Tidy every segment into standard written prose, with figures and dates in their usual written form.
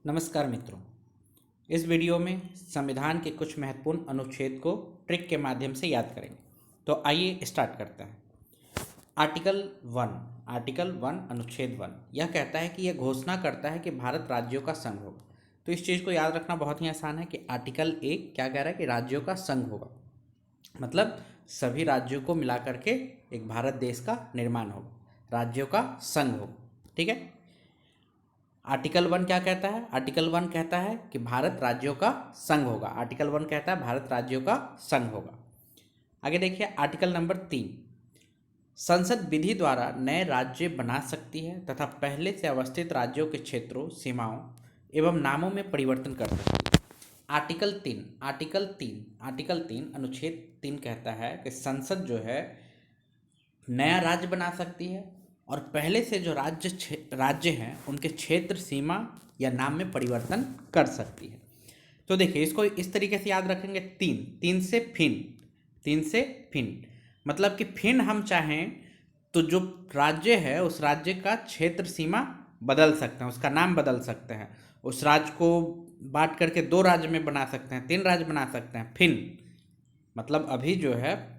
नमस्कार मित्रों। इस वीडियो में संविधान के कुछ महत्वपूर्ण अनुच्छेद को ट्रिक के माध्यम से याद करेंगे। तो आइए स्टार्ट करते हैं। आर्टिकल 1 अनुच्छेद 1 यह कहता है कि यह घोषणा करता है कि भारत राज्यों का संघ होगा। तो इस चीज़ को याद रखना बहुत ही आसान है कि आर्टिकल 1 क्या कह रहा है कि राज्यों का संघ होगा, मतलब सभी राज्यों को मिला करके एक भारत देश का निर्माण होगा, राज्यों का संघ होगा। ठीक है। आर्टिकल 1 क्या कहता है? आर्टिकल 1 कहता है कि भारत राज्यों का संघ होगा। आर्टिकल 1 कहता है भारत राज्यों का संघ होगा। आगे देखिए आर्टिकल नंबर 3, संसद विधि द्वारा नए राज्य बना सकती है तथा पहले से अवस्थित राज्यों के क्षेत्रों, सीमाओं एवं नामों में परिवर्तन कर सकती है। आर्टिकल 3 अनुच्छेद 3 कहता है कि संसद जो है नया राज्य बना सकती है और पहले से जो राज्य हैं उनके क्षेत्र, सीमा या नाम में परिवर्तन कर सकती है। तो देखिए इसको इस तरीके से याद रखेंगे। तीन से फिन मतलब कि फिन हम चाहें तो जो राज्य है उस राज्य का क्षेत्र, सीमा बदल सकते हैं, उसका नाम बदल सकते हैं, उस राज्य को बांट करके 2 राज्य में बना सकते हैं, 3 राज्य बना सकते हैं। फिन मतलब अभी जो है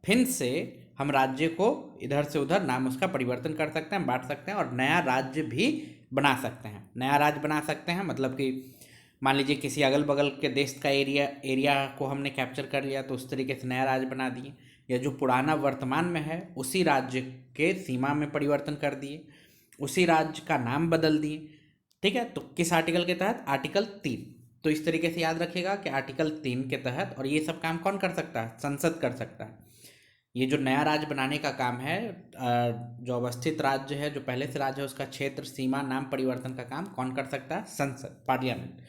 फिन से हम राज्य को इधर से उधर नाम उसका परिवर्तन कर सकते हैं, बांट सकते हैं और नया राज्य भी बना सकते हैं। नया राज्य बना सकते हैं मतलब कि मान लीजिए किसी अगल बगल के देश का एरिया को हमने कैप्चर कर लिया तो उस तरीके से नया राज्य बना दिए, या जो पुराना वर्तमान में है उसी राज्य के सीमा में परिवर्तन कर दिए, उसी राज्य का नाम बदल दिए। ठीक है। तो किस आर्टिकल के तहत? आर्टिकल 3। तो इस तरीके से याद रखिएगा कि आर्टिकल 3 के तहत, और ये सब काम कौन कर सकता है? संसद कर सकता है। ये जो नया राज्य बनाने का काम है, जो अवस्थित राज्य है, जो पहले से राज्य है, उसका क्षेत्र, सीमा, नाम परिवर्तन का काम कौन कर सकता है? संसद, पार्लियामेंट।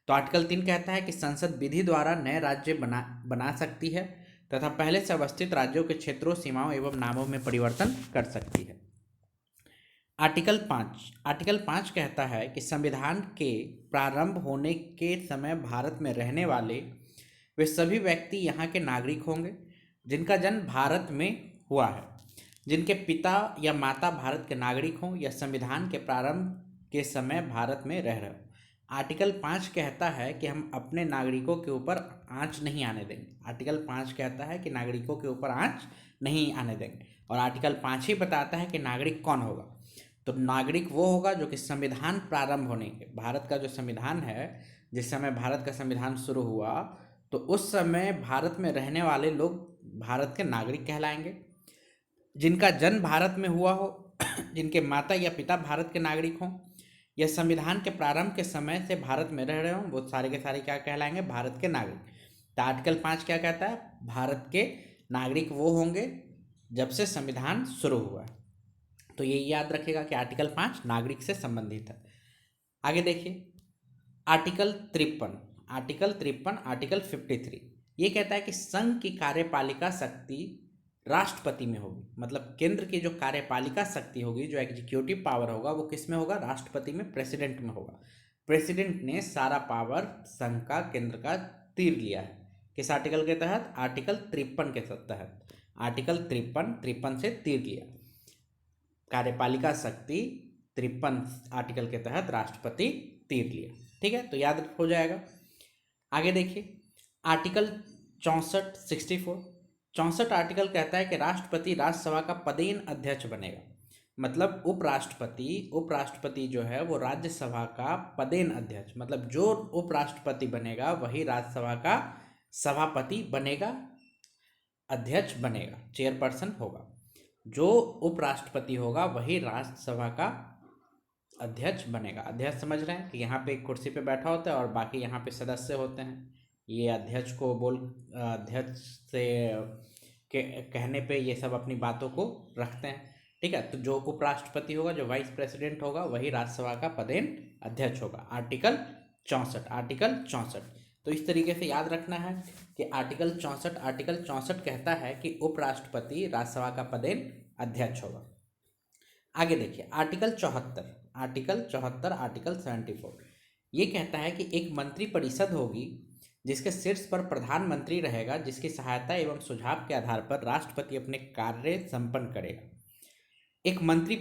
तो आर्टिकल 3 कहता है कि संसद विधि द्वारा नए राज्य बना सकती है तथा पहले से अवस्थित राज्यों के क्षेत्रों, सीमाओं एवं नामों में परिवर्तन कर सकती है। आर्टिकल 5 कहता है कि संविधान के प्रारंभ होने के समय भारत में रहने वाले वे सभी व्यक्ति यहाँ के नागरिक होंगे जिनका जन्म भारत में हुआ है, जिनके पिता या माता भारत के नागरिक हों या संविधान के प्रारंभ के समय भारत में रह रहे हो। आर्टिकल 5 कहता है कि हम अपने नागरिकों के ऊपर आंच नहीं आने देंगे। आर्टिकल 5 कहता है कि नागरिकों के ऊपर आंच नहीं आने देंगे। और आर्टिकल 5 ही बताता है कि नागरिक कौन होगा। तो नागरिक वो होगा जो कि संविधान प्रारंभ होने के, भारत का जो संविधान है, जिस समय भारत का संविधान शुरू हुआ तो उस समय भारत में रहने वाले लोग भारत के नागरिक कहलाएंगे। जिनका जन्म भारत में हुआ हो, जिनके माता या पिता भारत के नागरिक हों या संविधान के प्रारंभ के समय से भारत में रह रहे हों, वो सारे के सारे क्या कहलाएंगे? भारत के नागरिक। तो आर्टिकल 5 क्या कहता है? भारत के नागरिक वो होंगे जब से संविधान शुरू हुआ है। तो ये याद रखिएगा कि आर्टिकल 5 नागरिक से संबंधित है। आगे देखिए आर्टिकल 53 ये कहता है कि संघ की कार्यपालिका शक्ति राष्ट्रपति में होगी। मतलब केंद्र की जो कार्यपालिका शक्ति होगी, जो एग्जीक्यूटिव पावर होगा, वो किस में होगा? राष्ट्रपति में, प्रेसिडेंट में होगा। प्रेसिडेंट ने सारा पावर संघ का, केंद्र का तीर लिया है। किस आर्टिकल के तहत? आर्टिकल 53 के तहत। आर्टिकल 53 से तीर लिया। कार्यपालिका शक्ति 53 आर्टिकल के तहत राष्ट्रपति तीर लिया। ठीक है, तो याद हो जाएगा। आगे देखिए आर्टिकल 64 आर्टिकल कहता है कि राष्ट्रपति राज्यसभा का पदेन अध्यक्ष बनेगा। मतलब उपराष्ट्रपति जो है वो राज्यसभा का पदेन अध्यक्ष, मतलब जो उपराष्ट्रपति बनेगा वही राज्यसभा का सभापति बनेगा, अध्यक्ष बनेगा, चेयरपर्सन होगा। जो उपराष्ट्रपति होगा वही राज्यसभा का अध्यक्ष बनेगा। अध्यक्ष समझ रहे हैं कि यहाँ पे एक कुर्सी पे बैठा होता है और बाकी यहाँ पे सदस्य होते हैं। ये अध्यक्ष अध्यक्ष से कहने पे ये सब अपनी बातों को रखते हैं। ठीक है, तो जो उपराष्ट्रपति होगा, जो वाइस प्रेसिडेंट होगा, वही राज्यसभा का पदेन अध्यक्ष होगा। आर्टिकल 64। तो इस तरीके से याद रखना है कि आर्टिकल 64 कहता है कि उपराष्ट्रपति राज्यसभा का पदेन अध्यक्ष होगा। आगे देखिए आर्टिकल 74 ये कहता है कि एक मंत्री परिषद होगी जिसके शीर्ष पर प्रधानमंत्री रहेगा, जिसकी सहायता एवं सुझाव के आधार पर राष्ट्रपति अपने कार्य संपन्न करेगा। एक मंत्री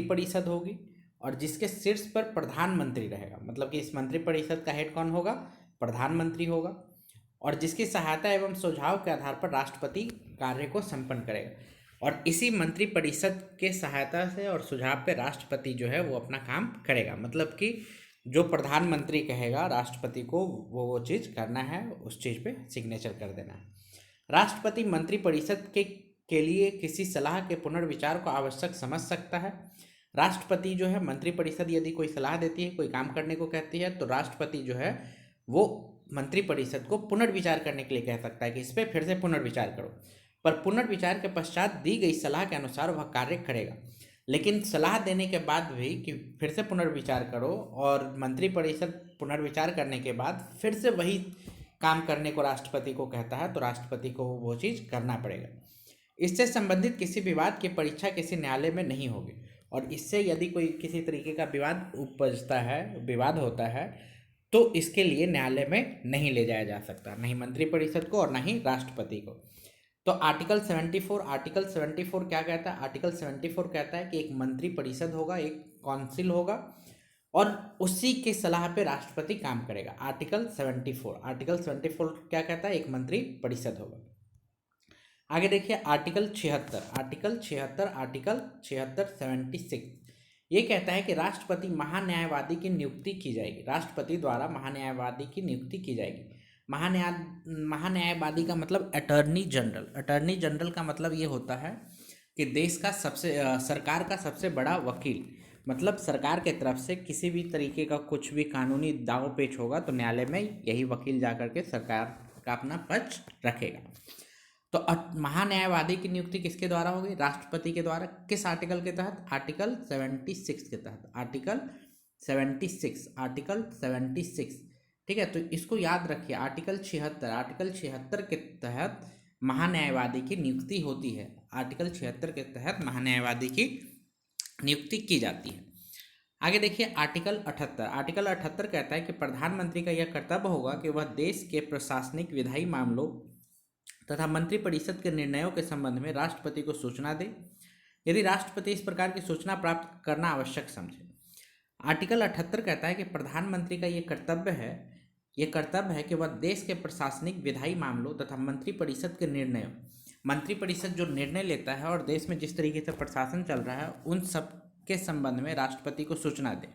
परिषद होगी और जिसके शीर्ष पर प्रधानमंत्री रहेगा, मतलब कि इस मंत्रिपरिषद का हेड कौन होगा? प्रधानमंत्री होगा। और जिसकी सहायता एवं सुझाव के आधार पर राष्ट्रपति कार्य को संपन्न करेगा। और इसी मंत्रिपरिषद के सहायता से और सुझाव पे राष्ट्रपति जो है वो अपना काम करेगा। मतलब कि जो प्रधानमंत्री कहेगा राष्ट्रपति को वो चीज़ करना है, उस चीज़ पे सिग्नेचर कर देना है। राष्ट्रपति मंत्रिपरिषद के लिए किसी सलाह के पुनर्विचार को आवश्यक समझ सकता है। राष्ट्रपति जो है, मंत्रिपरिषद यदि कोई सलाह देती है, कोई काम करने को कहती है, तो राष्ट्रपति जो है वो मंत्रिपरिषद को पुनर्विचार करने के लिए कह सकता है कि इस पर फिर से पुनर्विचार करो। पर पुनर्विचार के पश्चात दी गई सलाह के अनुसार वह कार्य करेगा। लेकिन सलाह देने के बाद भी कि फिर से पुनर्विचार करो, और मंत्रिपरिषद पुनर्विचार करने के बाद फिर से वही काम करने को राष्ट्रपति को कहता है, तो राष्ट्रपति को वो चीज़ करना पड़ेगा। इससे संबंधित किसी विवाद की परीक्षा किसी न्यायालय में नहीं होगी। और इससे यदि कोई किसी तरीके का विवाद उपजता है, विवाद होता है, तो इसके लिए न्यायालय में नहीं ले जाया जा सकता, नहीं मंत्रिपरिषद को और ना ही राष्ट्रपति को। तो आर्टिकल 74 क्या कहता है? आर्टिकल 74 कहता है कि एक मंत्रिपरिषद होगा, एक काउंसिल होगा, और उसी के सलाह पे राष्ट्रपति काम करेगा। आर्टिकल 74 क्या कहता है? एक मंत्रिपरिषद होगा। आगे देखिए आर्टिकल 76 ये कहता है कि राष्ट्रपति महान्यायवादी की नियुक्ति की जाएगी। राष्ट्रपति द्वारा महान्यायवादी की नियुक्ति की जाएगी। महान्यायवादी का मतलब अटॉर्नी जनरल। अटॉर्नी जनरल का मतलब ये होता है कि देश का सरकार का सबसे बड़ा वकील। मतलब सरकार के तरफ से किसी भी तरीके का कुछ भी कानूनी दाव पेच होगा तो न्यायालय में यही वकील जाकर के सरकार का अपना पक्ष रखेगा। तो महान्यायवादी की नियुक्ति किसके द्वारा होगी? राष्ट्रपति के द्वारा। किस आर्टिकल के तहत? आर्टिकल 76 के तहत। आर्टिकल 76। ठीक है, तो इसको याद रखिए। आर्टिकल 76 के तहत महान्यायवादी की नियुक्ति होती है। आर्टिकल 76 के तहत महान्यायवादी की नियुक्ति की जाती है। आगे देखिए आर्टिकल 78 कहता है कि प्रधानमंत्री का यह कर्तव्य होगा कि वह देश के प्रशासनिक विधायी मामलों तथा मंत्रिपरिषद के निर्णयों के संबंध में राष्ट्रपति को सूचना दे, यदि राष्ट्रपति इस प्रकार की सूचना प्राप्त करना आवश्यक समझे। आर्टिकल 78 कहता है कि प्रधानमंत्री का ये कर्तव्य है कि वह देश के प्रशासनिक विधायी मामलों तथा मंत्रिपरिषद के निर्णयों, मंत्रिपरिषद जो निर्णय लेता है और देश में जिस तरीके से प्रशासन चल रहा है उन सब के संबंध में राष्ट्रपति को सूचना दे।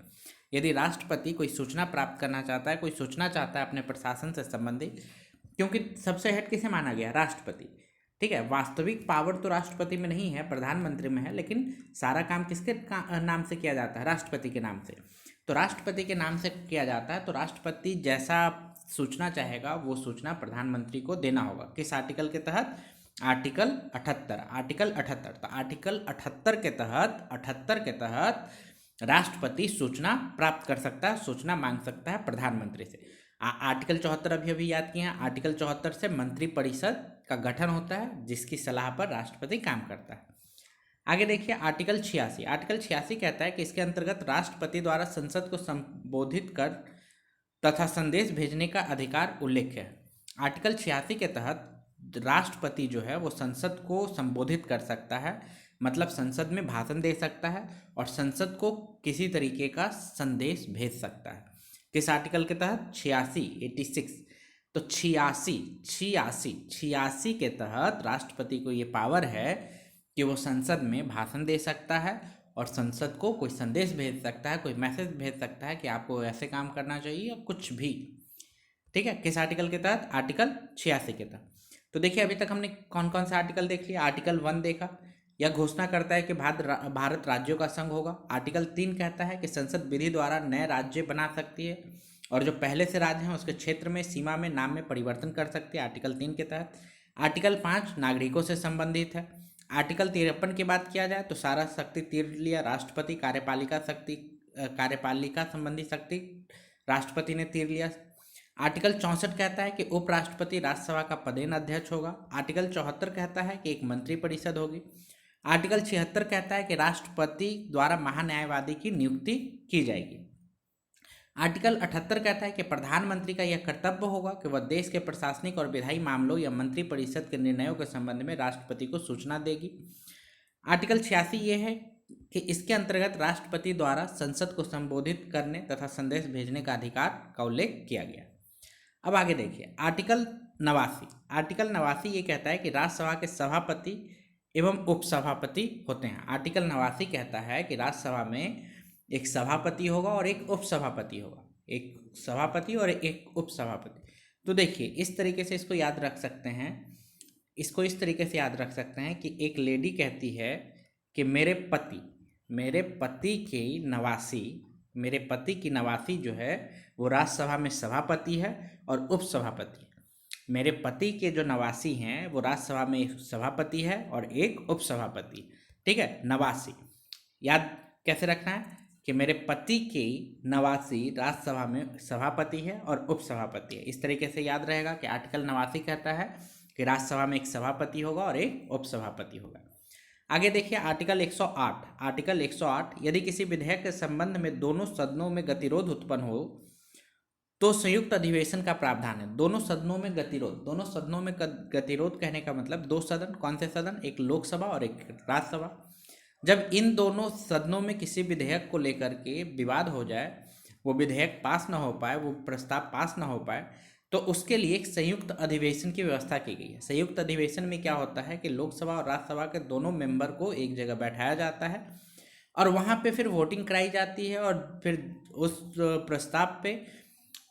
यदि राष्ट्रपति कोई सूचना प्राप्त करना चाहता है, कोई सूचना चाहता है अपने प्रशासन से संबंधित, क्योंकि सबसे हेड किसे माना गया? राष्ट्रपति। ठीक है, वास्तविक पावर तो राष्ट्रपति में नहीं है, प्रधानमंत्री में है, लेकिन सारा काम किसके नाम से किया जाता है? राष्ट्रपति के नाम से। तो राष्ट्रपति के नाम से किया जाता है, तो राष्ट्रपति जैसा सूचना चाहेगा वो सूचना प्रधानमंत्री को देना होगा। किस आर्टिकल के तहत? आर्टिकल 78। तो आर्टिकल 78 के तहत राष्ट्रपति सूचना प्राप्त कर सकता है, सूचना मांग सकता है प्रधानमंत्री से। आर्टिकल 74 अभी याद किए हैं। आर्टिकल 74 से मंत्रिपरिषद का गठन होता है जिसकी सलाह पर राष्ट्रपति काम करता है। आगे देखिए आर्टिकल 86 कहता है कि इसके अंतर्गत राष्ट्रपति द्वारा संसद को संबोधित कर तथा संदेश भेजने का अधिकार उल्लेख है। आर्टिकल 86 के तहत राष्ट्रपति जो है वो संसद को संबोधित कर सकता है, मतलब संसद में भाषण दे सकता है और संसद को किसी तरीके का संदेश भेज सकता है। किस आर्टिकल के तहत? 86। तो 86 के तहत राष्ट्रपति को ये पावर है कि वो संसद में भाषण दे सकता है और संसद को कोई संदेश भेज सकता है, कोई मैसेज भेज सकता है कि आपको ऐसे काम करना चाहिए या कुछ भी। ठीक है, किस आर्टिकल के तहत? आर्टिकल 86 के तहत। तो देखिए अभी तक हमने कौन कौन से आर्टिकल देख लिया। आर्टिकल 1 देखा, यह घोषणा करता है कि भारत राज्यों का संघ होगा। आर्टिकल 3 कहता है कि संसद विधि द्वारा नए राज्य बना सकती है और जो पहले से राज्य हैं उसके क्षेत्र में, सीमा में, नाम में परिवर्तन कर सकती है, आर्टिकल 3 के तहत। आर्टिकल 5 नागरिकों से संबंधित है। आर्टिकल 53 की बात किया जाए तो सारा शक्ति तीर लिया राष्ट्रपति, कार्यपालिका संबंधी शक्ति राष्ट्रपति ने तीर लिया। आर्टिकल 64 कहता है कि उपराष्ट्रपति राज्यसभा का पदेन अध्यक्ष होगा। आर्टिकल 74 कहता है कि एक मंत्रिपरिषद होगी। आर्टिकल 76 कहता है कि राष्ट्रपति द्वारा महान्यायवादी की नियुक्ति की जाएगी। आर्टिकल 78 कहता है कि प्रधानमंत्री का यह कर्तव्य होगा कि वह देश के प्रशासनिक और विधायी मामलों या मंत्रिपरिषद के निर्णयों के संबंध में राष्ट्रपति को सूचना देगी। आर्टिकल 86 ये है कि इसके अंतर्गत राष्ट्रपति द्वारा संसद को संबोधित करने तथा संदेश भेजने का अधिकार का उल्लेख किया गया। अब आगे देखिए आर्टिकल 89। आर्टिकल 89 ये कहता है कि राज्यसभा के सभापति एवं उपसभापति होते हैं। आर्टिकल 89 कहता है कि राज्यसभा में एक सभापति होगा और एक उपसभापति होगा, एक सभापति और एक उपसभापति। तो देखिए इस तरीके से इसको याद रख सकते हैं, इसको इस तरीके से याद रख सकते हैं कि एक लेडी कहती है कि मेरे पति की नवासी जो है वो राज्यसभा में सभापति है और उपसभापति। मेरे पति के जो नवासी हैं वो राज्यसभा में एक सभापति है और एक उपसभापति। ठीक है, नवासी याद कैसे रखना है कि मेरे पति की नवासी राज्यसभा में सभापति है और उपसभापति है। इस तरीके से याद रहेगा कि आर्टिकल 89 कहता है कि राज्यसभा में एक सभापति होगा और एक उपसभापति होगा। आगे देखिए आर्टिकल 108। आर्टिकल 108 यदि किसी विधेयक के संबंध में दोनों सदनों में गतिरोध उत्पन्न हो तो संयुक्त अधिवेशन का प्रावधान है। दोनों सदनों में गतिरोध, दोनों सदनों में गतिरोध कहने का मतलब दो सदन, कौन से सदन, एक लोकसभा और एक राज्यसभा। जब इन दोनों सदनों में किसी विधेयक को लेकर के विवाद हो जाए, वो विधेयक पास ना हो पाए, वो प्रस्ताव पास ना हो पाए, तो उसके लिए एक संयुक्त अधिवेशन की व्यवस्था की गई है। संयुक्त अधिवेशन में क्या होता है कि लोकसभा और राज्यसभा के दोनों मेंबर को एक जगह बैठाया जाता है और वहाँ पे फिर वोटिंग कराई जाती है और फिर उस प्रस्ताव पे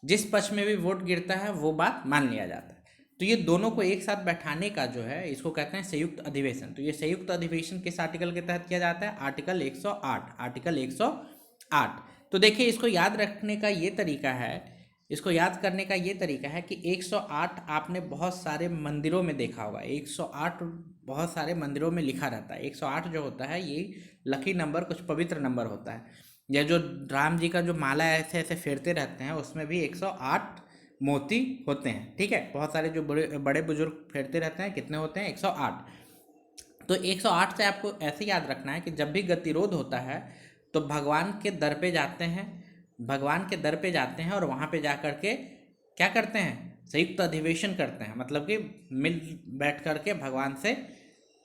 जिस पक्ष में भी वोट गिरता है वो बात मान लिया जाता है। तो ये दोनों को एक साथ बैठाने का जो है इसको कहते हैं संयुक्त अधिवेशन। तो ये संयुक्त अधिवेशन किस आर्टिकल के तहत किया जाता है? आर्टिकल 108। आर्टिकल 108। तो देखिए इसको याद रखने का ये तरीका है, इसको याद करने का ये तरीका है कि 108 आपने बहुत सारे मंदिरों में देखा होगा। 108 बहुत सारे मंदिरों में लिखा रहता है। 108 जो होता है ये लकी नंबर, कुछ पवित्र नंबर होता है। या जो राम जी का जो माला ऐसे ऐसे फेरते रहते हैं उसमें भी 108 मोती होते हैं। ठीक है, बहुत सारे जो बड़े बुजुर्ग फेरते रहते हैं, कितने होते हैं? 108। तो 108 से आपको ऐसे याद रखना है कि जब भी गतिरोध होता है तो भगवान के दर पे जाते हैं, भगवान के दर पे जाते हैं और वहाँ पे जा कर के क्या करते हैं? संयुक्त अधिवेशन करते हैं, मतलब कि मिल बैठ कर के भगवान से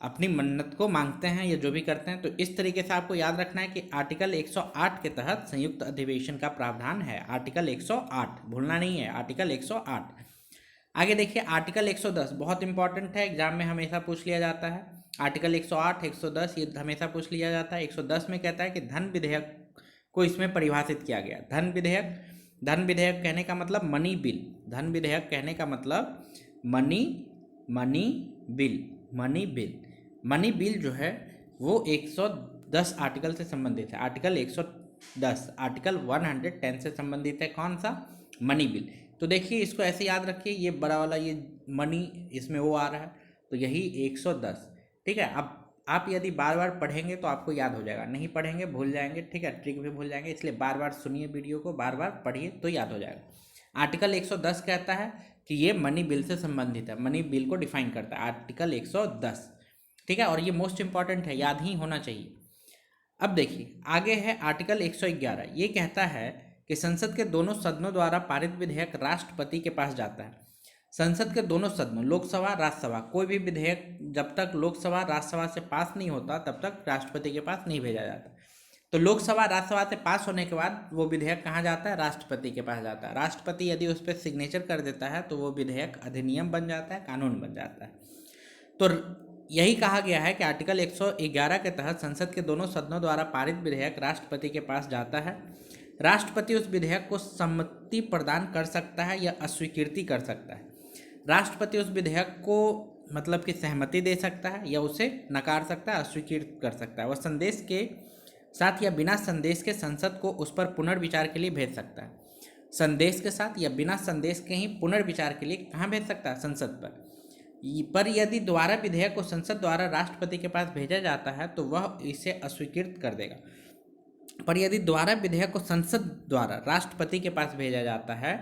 अपनी मन्नत को मांगते हैं या जो भी करते हैं। तो इस तरीके से आपको याद रखना है कि आर्टिकल 108 के तहत संयुक्त अधिवेशन का प्रावधान है। आर्टिकल 108 भूलना नहीं है, आर्टिकल 108। आगे देखिए आर्टिकल 110 बहुत इंपॉर्टेंट है, एग्जाम में हमेशा पूछ लिया जाता है। आर्टिकल 108, 110 ये हमेशा पूछ लिया जाता है। 110 में कहता है कि धन विधेयक को इसमें परिभाषित किया गया। धन विधेयक कहने का मतलब मनी बिल। धन विधेयक कहने का मतलब मनी बिल जो है वो 110 आर्टिकल से संबंधित है। आर्टिकल 110 आर्टिकल 110 से संबंधित है। कौन सा? Money bill. तो देखिए इसको ऐसे याद रखिए, ये बड़ा वाला ये मनी इसमें वो आ रहा है तो यही 110। ठीक है, अब आप यदि बार बार पढ़ेंगे तो आपको याद हो जाएगा, नहीं पढ़ेंगे भूल जाएंगे। ठीक है, ट्रिक भी भूल जाएंगे, इसलिए बार बार सुनिए वीडियो को, बार बार पढ़िए तो याद हो जाएगा। आर्टिकल 110 कहता है कि ये मनी बिल से संबंधित है, मनी बिल को डिफाइन करता है आर्टिकल 110। ठीक है, और ये मोस्ट इंपॉर्टेंट है, याद ही होना चाहिए। अब देखिए आगे है आर्टिकल 111। ये कहता है कि संसद के दोनों सदनों द्वारा पारित विधेयक राष्ट्रपति के पास जाता है। संसद के दोनों सदनों, लोकसभा राज्यसभा, कोई भी विधेयक जब तक लोकसभा राज्यसभा से पास नहीं होता तब तक राष्ट्रपति के पास नहीं भेजा जाता। तो लोकसभा राज्यसभा से पास होने के बाद वो विधेयक कहाँ जाता है? राष्ट्रपति के पास जाता है। राष्ट्रपति यदि उस पर सिग्नेचर कर देता है तो वो विधेयक अधिनियम बन जाता है, कानून बन जाता है। तो यही कहा गया है कि आर्टिकल 111 के तहत संसद के दोनों सदनों द्वारा पारित विधेयक राष्ट्रपति के पास जाता है। राष्ट्रपति उस विधेयक को सम्मति प्रदान कर सकता है या अस्वीकृति कर सकता है। राष्ट्रपति उस विधेयक को मतलब कि सहमति दे सकता है या उसे नकार सकता है, अस्वीकृत कर सकता है। वह संदेश के साथ या बिना संदेश के संसद को उस पर पुनर्विचार के लिए भेज सकता है। संदेश के साथ या बिना संदेश के ही पुनर्विचार के लिए कहाँ भेज सकता है? संसद पर यदि द्वारा विधेयक को संसद द्वारा राष्ट्रपति के पास भेजा जाता है तो वह इसे अस्वीकृत कर देगा। पर यदि द्वारा विधेयक को संसद द्वारा राष्ट्रपति के पास भेजा जाता है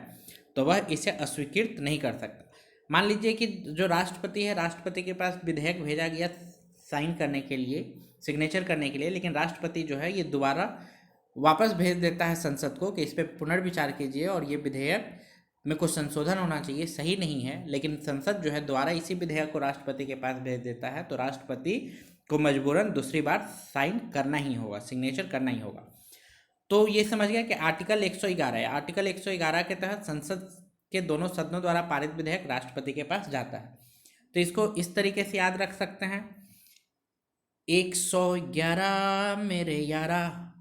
तो वह इसे अस्वीकृत नहीं कर सकता। मान लीजिए कि जो राष्ट्रपति है, राष्ट्रपति के पास विधेयक भेजा गया साइन करने के लिए, सिग्नेचर करने के लिए, लेकिन राष्ट्रपति जो है ये दोबारा वापस भेज देता है संसद को कि इस पर पुनर्विचार कीजिए और ये विधेयक में कुछ संशोधन होना चाहिए, सही नहीं है। लेकिन संसद जो है दोबारा इसी विधेयक को राष्ट्रपति के पास भेज देता है तो राष्ट्रपति को मजबूरन दूसरी बार साइन करना ही होगा, सिग्नेचर करना ही होगा। तो ये समझ गया कि आर्टिकल 111 है। आर्टिकल 111 के तहत संसद के दोनों सदनों द्वारा पारित विधेयक राष्ट्रपति के पास जाता है। तो इसको इस तरीके से याद रख सकते हैं, 111 मेरे यारा,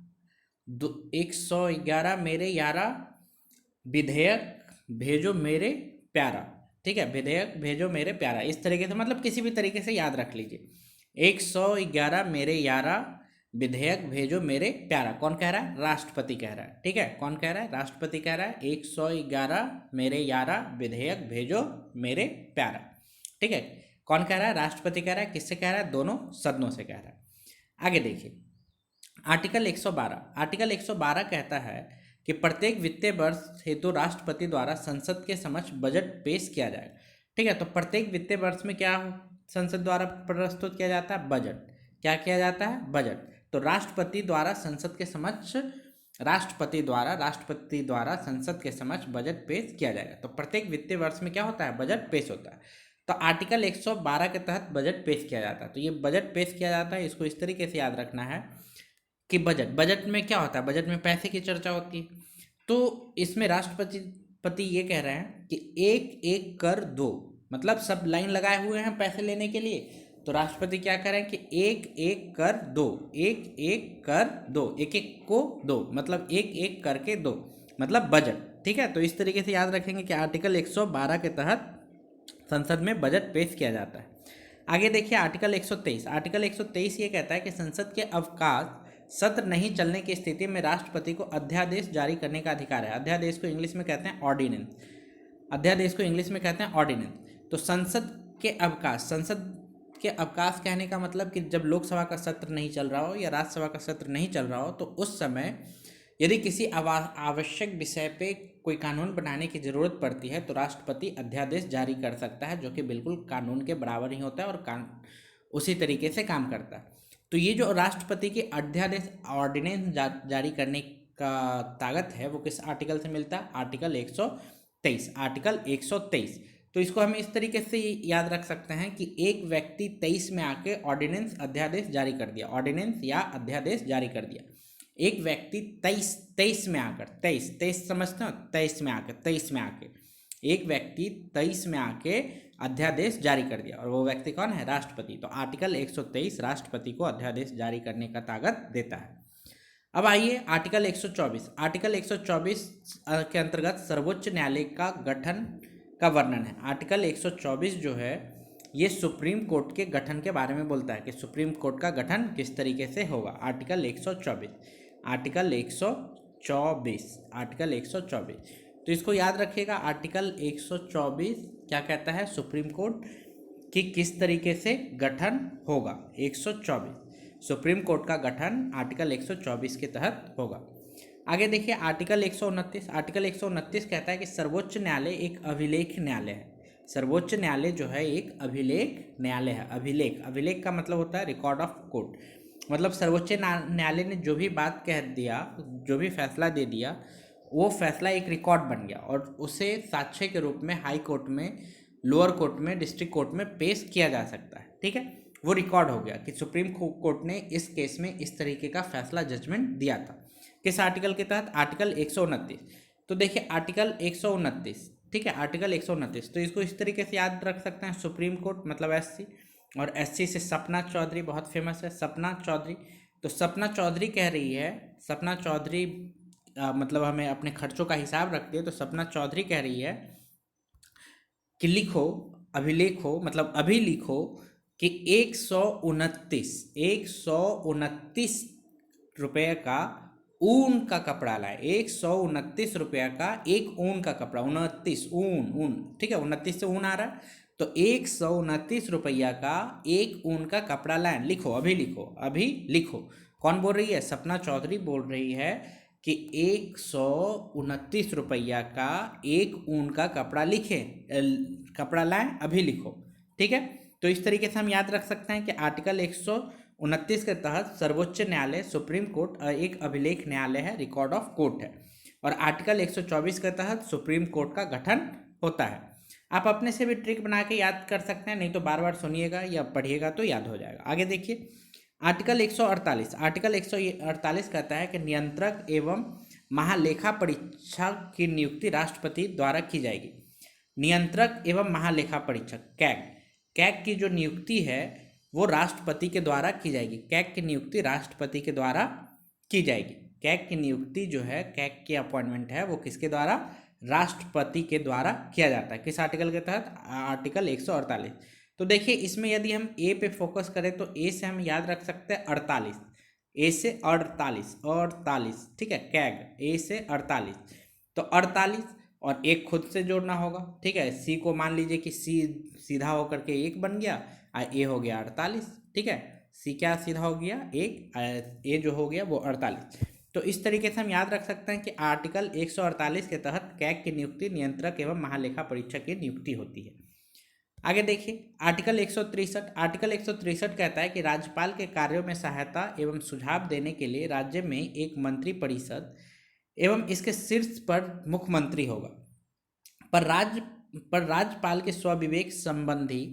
111 मेरे यारा, विधेयक भेजो मेरे प्यारा। ठीक है, विधेयक भेजो मेरे प्यारा, इस तरीके से मतलब किसी भी तरीके से याद रख लीजिए। 111 मेरे यारा, विधेयक भेजो मेरे प्यारा। कौन कह रहा है? राष्ट्रपति कह रहा है। ठीक है, कौन कह रहा है? राष्ट्रपति कह रहा है 111 मेरे यारा, विधेयक भेजो मेरे प्यारा। ठीक है, कौन कह रहा है? राष्ट्रपति कह रहा है। किससे कह रहा है? दोनों सदनों से कह रहा है। आगे देखिए, आर्टिकल 112। आर्टिकल 112 कहता है कि प्रत्येक वित्तीय वर्ष हेतु राष्ट्रपति द्वारा संसद के समक्ष बजट पेश किया जाएगा। ठीक है, तो प्रत्येक वित्तीय वर्ष में क्या संसद द्वारा प्रस्तुत किया जाता है? बजट। क्या किया जाता है? बजट। तो राष्ट्रपति द्वारा संसद के समक्ष, राष्ट्रपति द्वारा संसद के समक्ष बजट पेश किया जाएगा। तो प्रत्येक वित्तीय वर्ष में क्या होता है? बजट पेश होता है। तो आर्टिकल 112 के तहत बजट पेश किया जाता है। तो ये बजट पेश किया जाता है, इसको इस तरीके से याद रखना है कि बजट में क्या होता है? बजट में पैसे की चर्चा होती है। तो इसमें राष्ट्रपति ये कह रहे हैं कि एक एक कर दो, मतलब सब लाइन लगाए हुए हैं पैसे लेने के लिए। तो राष्ट्रपति क्या कह रहे हैं कि एक एक कर दो, एक एक कर दो, एक एक को दो, मतलब एक एक करके दो, मतलब बजट। ठीक है, तो इस तरीके से याद रखेंगे कि आर्टिकल 112 के तहत संसद में बजट पेश किया जाता है। आगे देखिए आर्टिकल 123। आर्टिकल 123 ये कहता है कि संसद के अवकाश सत्र नहीं चलने की स्थिति में राष्ट्रपति को अध्यादेश जारी करने का अधिकार है। अध्यादेश को इंग्लिश में कहते हैं ऑर्डिनेंस। अध्यादेश को इंग्लिश में कहते हैं ऑर्डिनेंस। तो संसद के अवकाश कहने का मतलब कि जब लोकसभा का सत्र नहीं चल रहा हो या राज्यसभा का सत्र नहीं चल रहा हो, तो उस समय यदि किसी आवश्यक विषय पे कोई कानून बनाने की जरूरत पड़ती है तो राष्ट्रपति अध्यादेश जारी कर सकता है, जो कि बिल्कुल कानून के बराबर ही होता है और उसी तरीके से काम करता है। तो ये जो राष्ट्रपति की अध्यादेश ऑर्डिनेंस जारी करने का ताकत है वो किस आर्टिकल से मिलता है? आर्टिकल 123। आर्टिकल 123। तो इसको हम इस तरीके से याद रख सकते हैं कि एक व्यक्ति 23 में आके ऑर्डिनेंस अध्यादेश जारी कर दिया, ऑर्डिनेंस या अध्यादेश जारी कर दिया। एक व्यक्ति 23 में आकर, 23 समझते हो? 23 में आके एक व्यक्ति 23 में आके अध्यादेश जारी कर दिया, और वो व्यक्ति कौन है? राष्ट्रपति। तो आर्टिकल 123 राष्ट्रपति को अध्यादेश जारी करने का ताकत देता है। अब आइए आर्टिकल 124। आर्टिकल 124 के अंतर्गत सर्वोच्च न्यायालय का गठन का वर्णन है। आर्टिकल 124 जो है ये सुप्रीम कोर्ट के गठन के बारे में बोलता है कि सुप्रीम कोर्ट का गठन किस तरीके से होगा। Article 124, article 124, article 124। तो इसको याद रखिएगा, आर्टिकल 124 क्या कहता है? सुप्रीम कोर्ट की किस तरीके से गठन होगा। 124 सुप्रीम कोर्ट का गठन आर्टिकल 124 के तहत होगा। आगे देखिए आर्टिकल 129। आर्टिकल 129 कहता है कि सर्वोच्च न्यायालय एक अभिलेख न्यायालय है। सर्वोच्च न्यायालय जो है एक अभिलेख न्यायालय है। अभिलेख का मतलब होता है रिकॉर्ड ऑफ कोर्ट। मतलब सर्वोच्च न्यायालय ने जो भी बात कह दिया, जो भी फैसला दे दिया, वो फैसला एक रिकॉर्ड बन गया और उसे साक्ष्य के रूप में हाई कोर्ट में, लोअर कोर्ट में, डिस्ट्रिक्ट कोर्ट में पेश किया जा सकता है। ठीक है, वो रिकॉर्ड हो गया कि सुप्रीम कोर्ट ने इस केस में इस तरीके का फैसला, जजमेंट दिया था। किस आर्टिकल के तहत? आर्टिकल 129। तो देखिए आर्टिकल 129, ठीक है, आर्टिकल 129। तो इसको इस तरीके से याद रख सकते हैं, सुप्रीम कोर्ट मतलब एससी, और एससी से सपना चौधरी बहुत फेमस है, सपना चौधरी। तो सपना चौधरी कह रही है, सपना चौधरी मतलब हमें अपने खर्चों का हिसाब रखती है, तो सपना चौधरी कह रही है कि लिखो, अभिलेखो मतलब अभी लिखो कि 129 रुपये का ऊन का कपड़ा लाए। 129 रुपये का एक ऊन का कपड़ा, 29 ऊन, ठीक है, 29 से ऊन आ रहा है, तो 129 रुपया का एक ऊन का कपड़ा लाए। लिखो, अभी लिखो, अभी लिखो। कौन बोल रही है? सपना चौधरी बोल रही है कि 129 रुपया का एक ऊन का कपड़ा कपड़ा लाएं, अभी लिखो। ठीक है, तो इस तरीके से हम याद रख सकते हैं कि आर्टिकल 129 के तहत सर्वोच्च न्यायालय, सुप्रीम कोर्ट एक अभिलेख न्यायालय है, रिकॉर्ड ऑफ कोर्ट है, और आर्टिकल 124 के तहत सुप्रीम कोर्ट का गठन होता है। आप अपने से भी ट्रिक बना के याद कर सकते हैं, नहीं तो बार बार सुनिएगा या पढ़िएगा तो याद हो जाएगा। आगे देखिए आर्टिकल 148। आर्टिकल 148 कहता है कि नियंत्रक एवं महालेखा परीक्षक की नियुक्ति राष्ट्रपति द्वारा की जाएगी। नियंत्रक एवं महालेखा परीक्षक कैग, कैग की जो नियुक्ति है वो राष्ट्रपति के द्वारा की जाएगी। कैग की नियुक्ति राष्ट्रपति के द्वारा की जाएगी। कैग की नियुक्ति जो है, कैग की अपॉइंटमेंट है वो किसके द्वारा? राष्ट्रपति के द्वारा किया जाता है। किस आर्टिकल के तहत? आर्टिकल 148। तो देखिए इसमें यदि हम ए पे फोकस करें तो ए से हम याद रख सकते हैं 48, ए से 48, 48, ठीक है, कैग ए से 48, तो 48 और एक खुद से जोड़ना होगा, ठीक है। सी को मान लीजिए कि सी सीधा होकर के एक बन गया और ए हो गया 48, ठीक है। सी क्या सीधा हो गया? एक, ए जो हो गया वो 48। तो इस तरीके से हम याद रख सकते हैं कि आर्टिकल 148 के तहत कैग की नियुक्ति नियंत्रक एवं महालेखा परीक्षक की नियुक्ति होती है। आगे देखिए आर्टिकल 163। आर्टिकल 163 कहता है कि राज्यपाल के कार्यों में सहायता एवं सुझाव देने के लिए राज्य में एक मंत्री परिषद एवं इसके शीर्ष पर मुख्यमंत्री होगा, पर राज्यपाल के स्वविवेक संबंधी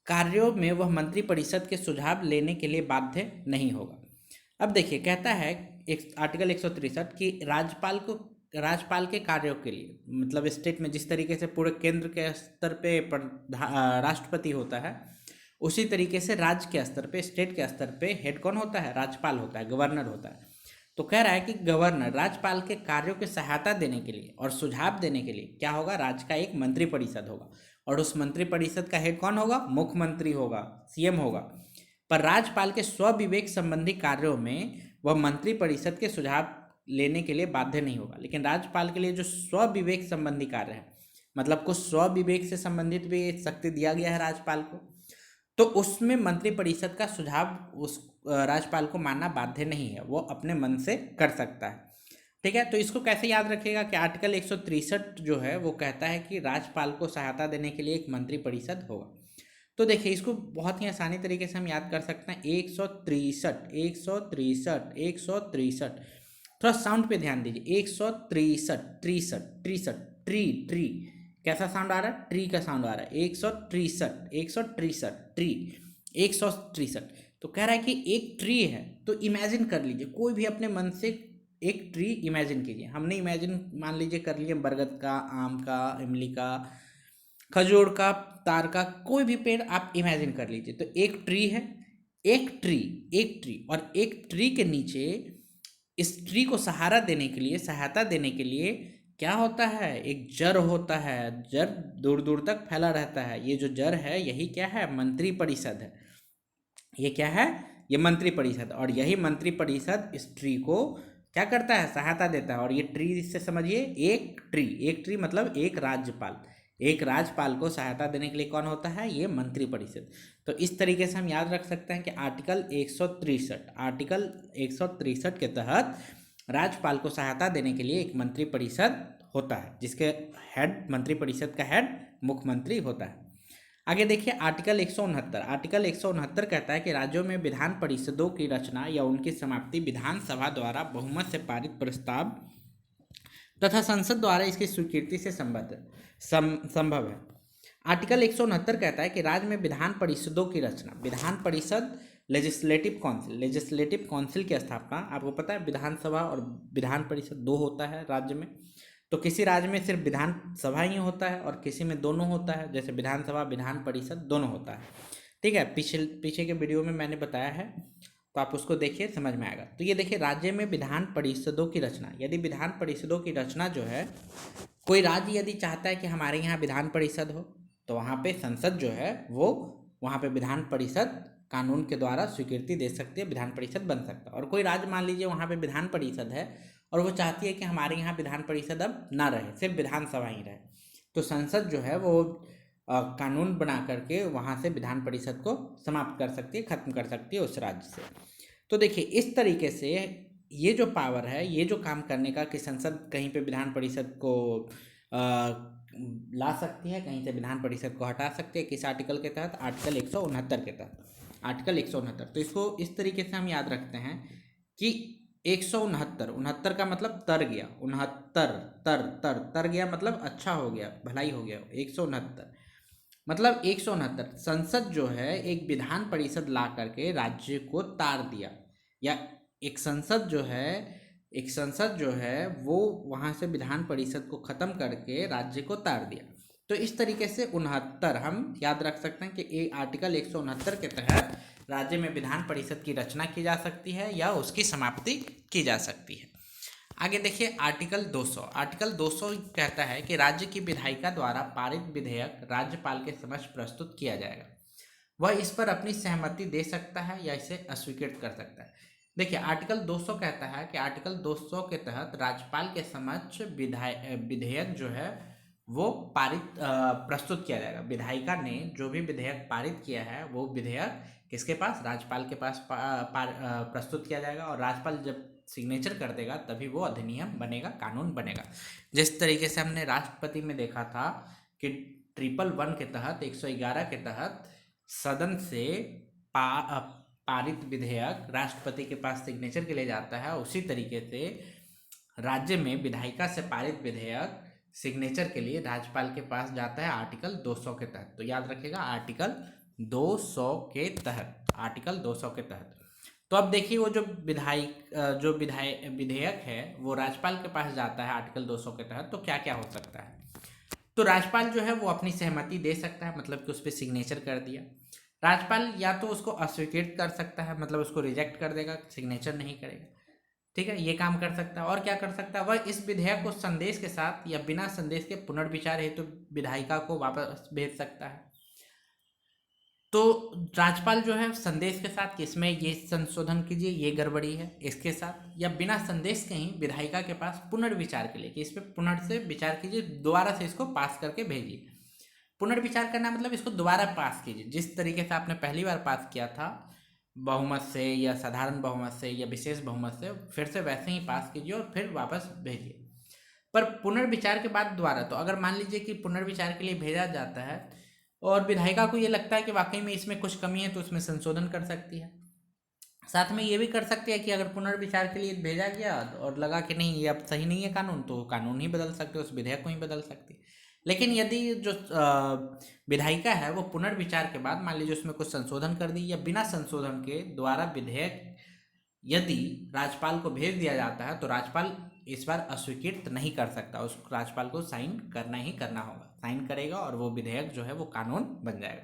कार्यों में वह मंत्री परिषद के सुझाव लेने के लिए बाध्य नहीं होगा। अब देखिए कहता है आर्टिकल 163 कि राज्यपाल के कार्यों के लिए, मतलब स्टेट में जिस तरीके से पूरे केंद्र के स्तर पे राष्ट्रपति होता है, उसी तरीके से राज्य के स्तर पे, स्टेट के स्तर पे हेड कौन होता है? राज्यपाल होता है, गवर्नर होता है। तो कह रहा है कि गवर्नर राज्यपाल के कार्यों की सहायता देने के लिए और सुझाव देने के लिए क्या होगा? राज्य का एक मंत्री परिषद होगा, और उस मंत्री परिषद का हेड कौन होगा? मुख्यमंत्री होगा, सीएम होगा। पर राज्यपाल के स्वविवेक संबंधी कार्यों में वह मंत्री परिषद के सुझाव लेने के लिए बाध्य नहीं होगा। लेकिन राज्यपाल के लिए जो स्वविवेक संबंधी कार्य है, मतलब कुछ स्वविवेक से संबंधित भी शक्ति दिया गया है राज्यपाल को, तो उसमें मंत्री परिषद का सुझाव उस राज्यपाल को मानना बाध्य नहीं है, वो अपने मन से कर सकता है, ठीक है। तो इसको कैसे याद रखिएगा कि आर्टिकल 163 जो है वो कहता है कि राज्यपाल को सहायता देने के लिए एक मंत्री परिषद होगा। तो देखिए इसको बहुत ही आसानी तरीके से हम याद कर सकते हैं। 163, 163, 163, थोड़ा साउंड पे ध्यान दीजिए। 163, 63, 63, ट्री, ट्री, कैसा साउंड आ रहा है? ट्री का साउंड आ रहा है। 163, 163, ट्री, 163। तो कह रहा है कि एक ट्री है, तो इमेजिन कर लीजिए, कोई भी अपने मन से एक ट्री इमेजिन कीजिए। हमने इमेजिन मान लीजिए कर लिए बरगद का, आम का, इमली का, खजूर का, तार का, कोई भी पेड़ आप इमेजिन कर लीजिए। तो एक ट्री है, एक ट्री और एक ट्री के नीचे इस ट्री को सहारा देने के लिए, सहायता देने के लिए क्या होता है? एक जड़ होता है। जड़ दूर दूर तक फैला रहता है। ये जो जड़ है यही क्या है? मंत्री परिषद है। ये क्या है? ये मंत्री परिषद। और यही मंत्री परिषद इस ट्री को क्या करता है? सहायता देता है। और ये ट्री से समझिए एक ट्री मतलब एक राज्यपाल, एक राज्यपाल को सहायता देने के लिए कौन होता है? ये मंत्री परिषद। तो इस तरीके से हम याद रख सकते हैं कि आर्टिकल 163 के तहत राज्यपाल को सहायता देने के लिए एक मंत्री परिषद होता है, जिसके हेड, मंत्री परिषद का हेड मुख्यमंत्री होता है। आगे देखिए आर्टिकल 169। आर्टिकल 169 कहता है कि राज्यों में विधान परिषदों की रचना या उनकी समाप्ति विधानसभा द्वारा बहुमत से पारित प्रस्ताव तथा संसद द्वारा इसकी स्वीकृति से संभव है। आर्टिकल 169 कहता है कि राज्य में विधान परिषदों की रचना, विधान परिषद, लेजिस्लेटिव काउंसिल की स्थापना। आपको पता है विधानसभा और विधान परिषद दो होता है राज्य में। तो किसी राज्य में सिर्फ विधानसभा ही होता है और किसी में दोनों होता है, जैसे विधानसभा, विधान परिषद दोनों होता है, ठीक है। पीछे के वीडियो में मैंने बताया है, तो आप उसको देखिए, समझ में आएगा। तो ये देखिए राज्य में विधान परिषदों की रचना, यदि विधान परिषदों की रचना जो है, कोई राज्य यदि चाहता है कि हमारे यहाँ विधान परिषद हो, तो वहाँ पे संसद जो है वो वहाँ पे विधान परिषद कानून के द्वारा स्वीकृति दे सकती है, विधान परिषद बन सकता है। और कोई राज्य मान लीजिए वहाँ पे विधान परिषद है और वो चाहती है कि हमारे यहाँ विधान परिषद अब ना रहे, सिर्फ विधानसभा ही रहे, तो संसद जो है वो कानून बना करके वहाँ से विधान परिषद को समाप्त कर सकती है, खत्म कर सकती है उस राज्य से। तो देखिए इस तरीके से ये जो पावर है, ये जो काम करने का कि संसद कहीं पे विधान परिषद को ला सकती है, कहीं से विधान परिषद को हटा सकती है, किस आर्टिकल के तहत? आर्टिकल 169 के तहत, आर्टिकल 169। तो इसको इस तरीके से हम याद रखते हैं कि 169, 69 का मतलब तर गया, 69, तर गया मतलब अच्छा हो गया, भलाई हो गया, 169। मतलब 169 संसद जो है एक विधान परिषद ला करके राज्य को तार दिया, या एक संसद जो है एक संसद जो है वो वहाँ से विधान परिषद को ख़त्म करके राज्य को तार दिया। तो इस तरीके से 69 हम याद रख सकते हैं कि आर्टिकल 169 के तहत राज्य में विधान परिषद की रचना की जा सकती है या उसकी समाप्ति की जा सकती है। आगे देखिए आर्टिकल 200। आर्टिकल 200 कहता है कि राज्य की विधायिका द्वारा पारित विधेयक राज्यपाल के समक्ष प्रस्तुत किया जाएगा, वह इस पर अपनी सहमति दे सकता है या इसे अस्वीकृत कर सकता है। देखिए आर्टिकल 200 कहता है कि आर्टिकल 200 के तहत राज्यपाल के समक्ष विधेयक जो है वो पारित प्रस्तुत किया जाएगा। विधायिका ने जो भी विधेयक पारित किया है वो विधेयक किसके पास, राज्यपाल के पास प्रस्तुत किया जाएगा, और राज्यपाल जब सिग्नेचर कर देगा तभी वो अधिनियम बनेगा, कानून बनेगा। जिस तरीके से हमने राष्ट्रपति में देखा था कि 111 के तहत 111 के तहत सदन से पारित विधेयक राष्ट्रपति के पास सिग्नेचर के लिए जाता है, उसी तरीके से राज्य में विधायिका से पारित विधेयक सिग्नेचर के लिए राज्यपाल के पास जाता है आर्टिकल 200 के तहत। तो याद रखिएगा आर्टिकल 200 के तहत, आर्टिकल 200 के तहत। तो अब देखिए वो जो विधेयक है वो राज्यपाल के पास जाता है आर्टिकल 200 के तहत, तो क्या क्या हो सकता है। तो राज्यपाल जो है वो अपनी सहमति दे सकता है, मतलब कि उस पर सिग्नेचर कर दिया। राज्यपाल या तो उसको अस्वीकृत कर सकता है, मतलब उसको रिजेक्ट कर देगा, सिग्नेचर नहीं करेगा, ठीक है, ये काम कर सकता है। और क्या कर सकता है, वह इस विधेयक को संदेश के साथ या बिना संदेश के पुनर्विचार हेतु विधायिका को वापस भेज सकता है। तो राज्यपाल जो है संदेश के साथ कि इसमें ये संशोधन कीजिए, ये गड़बड़ी है, इसके साथ, या बिना संदेश के ही विधायिका के पास पुनर्विचार के लिए कि इस पर पुनर्से विचार कीजिए, दोबारा से इसको पास करके भेजिए। पुनर्विचार करना मतलब इसको दोबारा पास कीजिए, जिस तरीके से आपने पहली बार पास किया था बहुमत से या साधारण बहुमत से या विशेष बहुमत से, फिर से वैसे ही पास कीजिए और फिर वापस भेजिए। पर पुनर्विचार के बाद दोबारा, तो अगर मान लीजिए कि पुनर्विचार के लिए भेजा जाता है और विधायिका को ये लगता है कि वाकई में इसमें कुछ कमी है तो उसमें संशोधन कर सकती है। साथ में ये भी कर सकती है कि अगर पुनर्विचार के लिए भेजा गया और लगा कि नहीं ये अब सही नहीं है कानून, तो कानून ही बदल सकते, उस विधेयक को ही बदल सकती। लेकिन यदि जो विधायिका है वो पुनर्विचार के बाद मान लीजिए उसमें कुछ संशोधन कर दी, या बिना संशोधन के द्वारा विधेयक यदि राज्यपाल को भेज दिया जाता है, तो राज्यपाल इस बार अस्वीकृत नहीं कर सकता, उस राज्यपाल को साइन करना ही करना होगा, साइन करेगा और वो विधेयक जो है वो कानून बन जाएगा।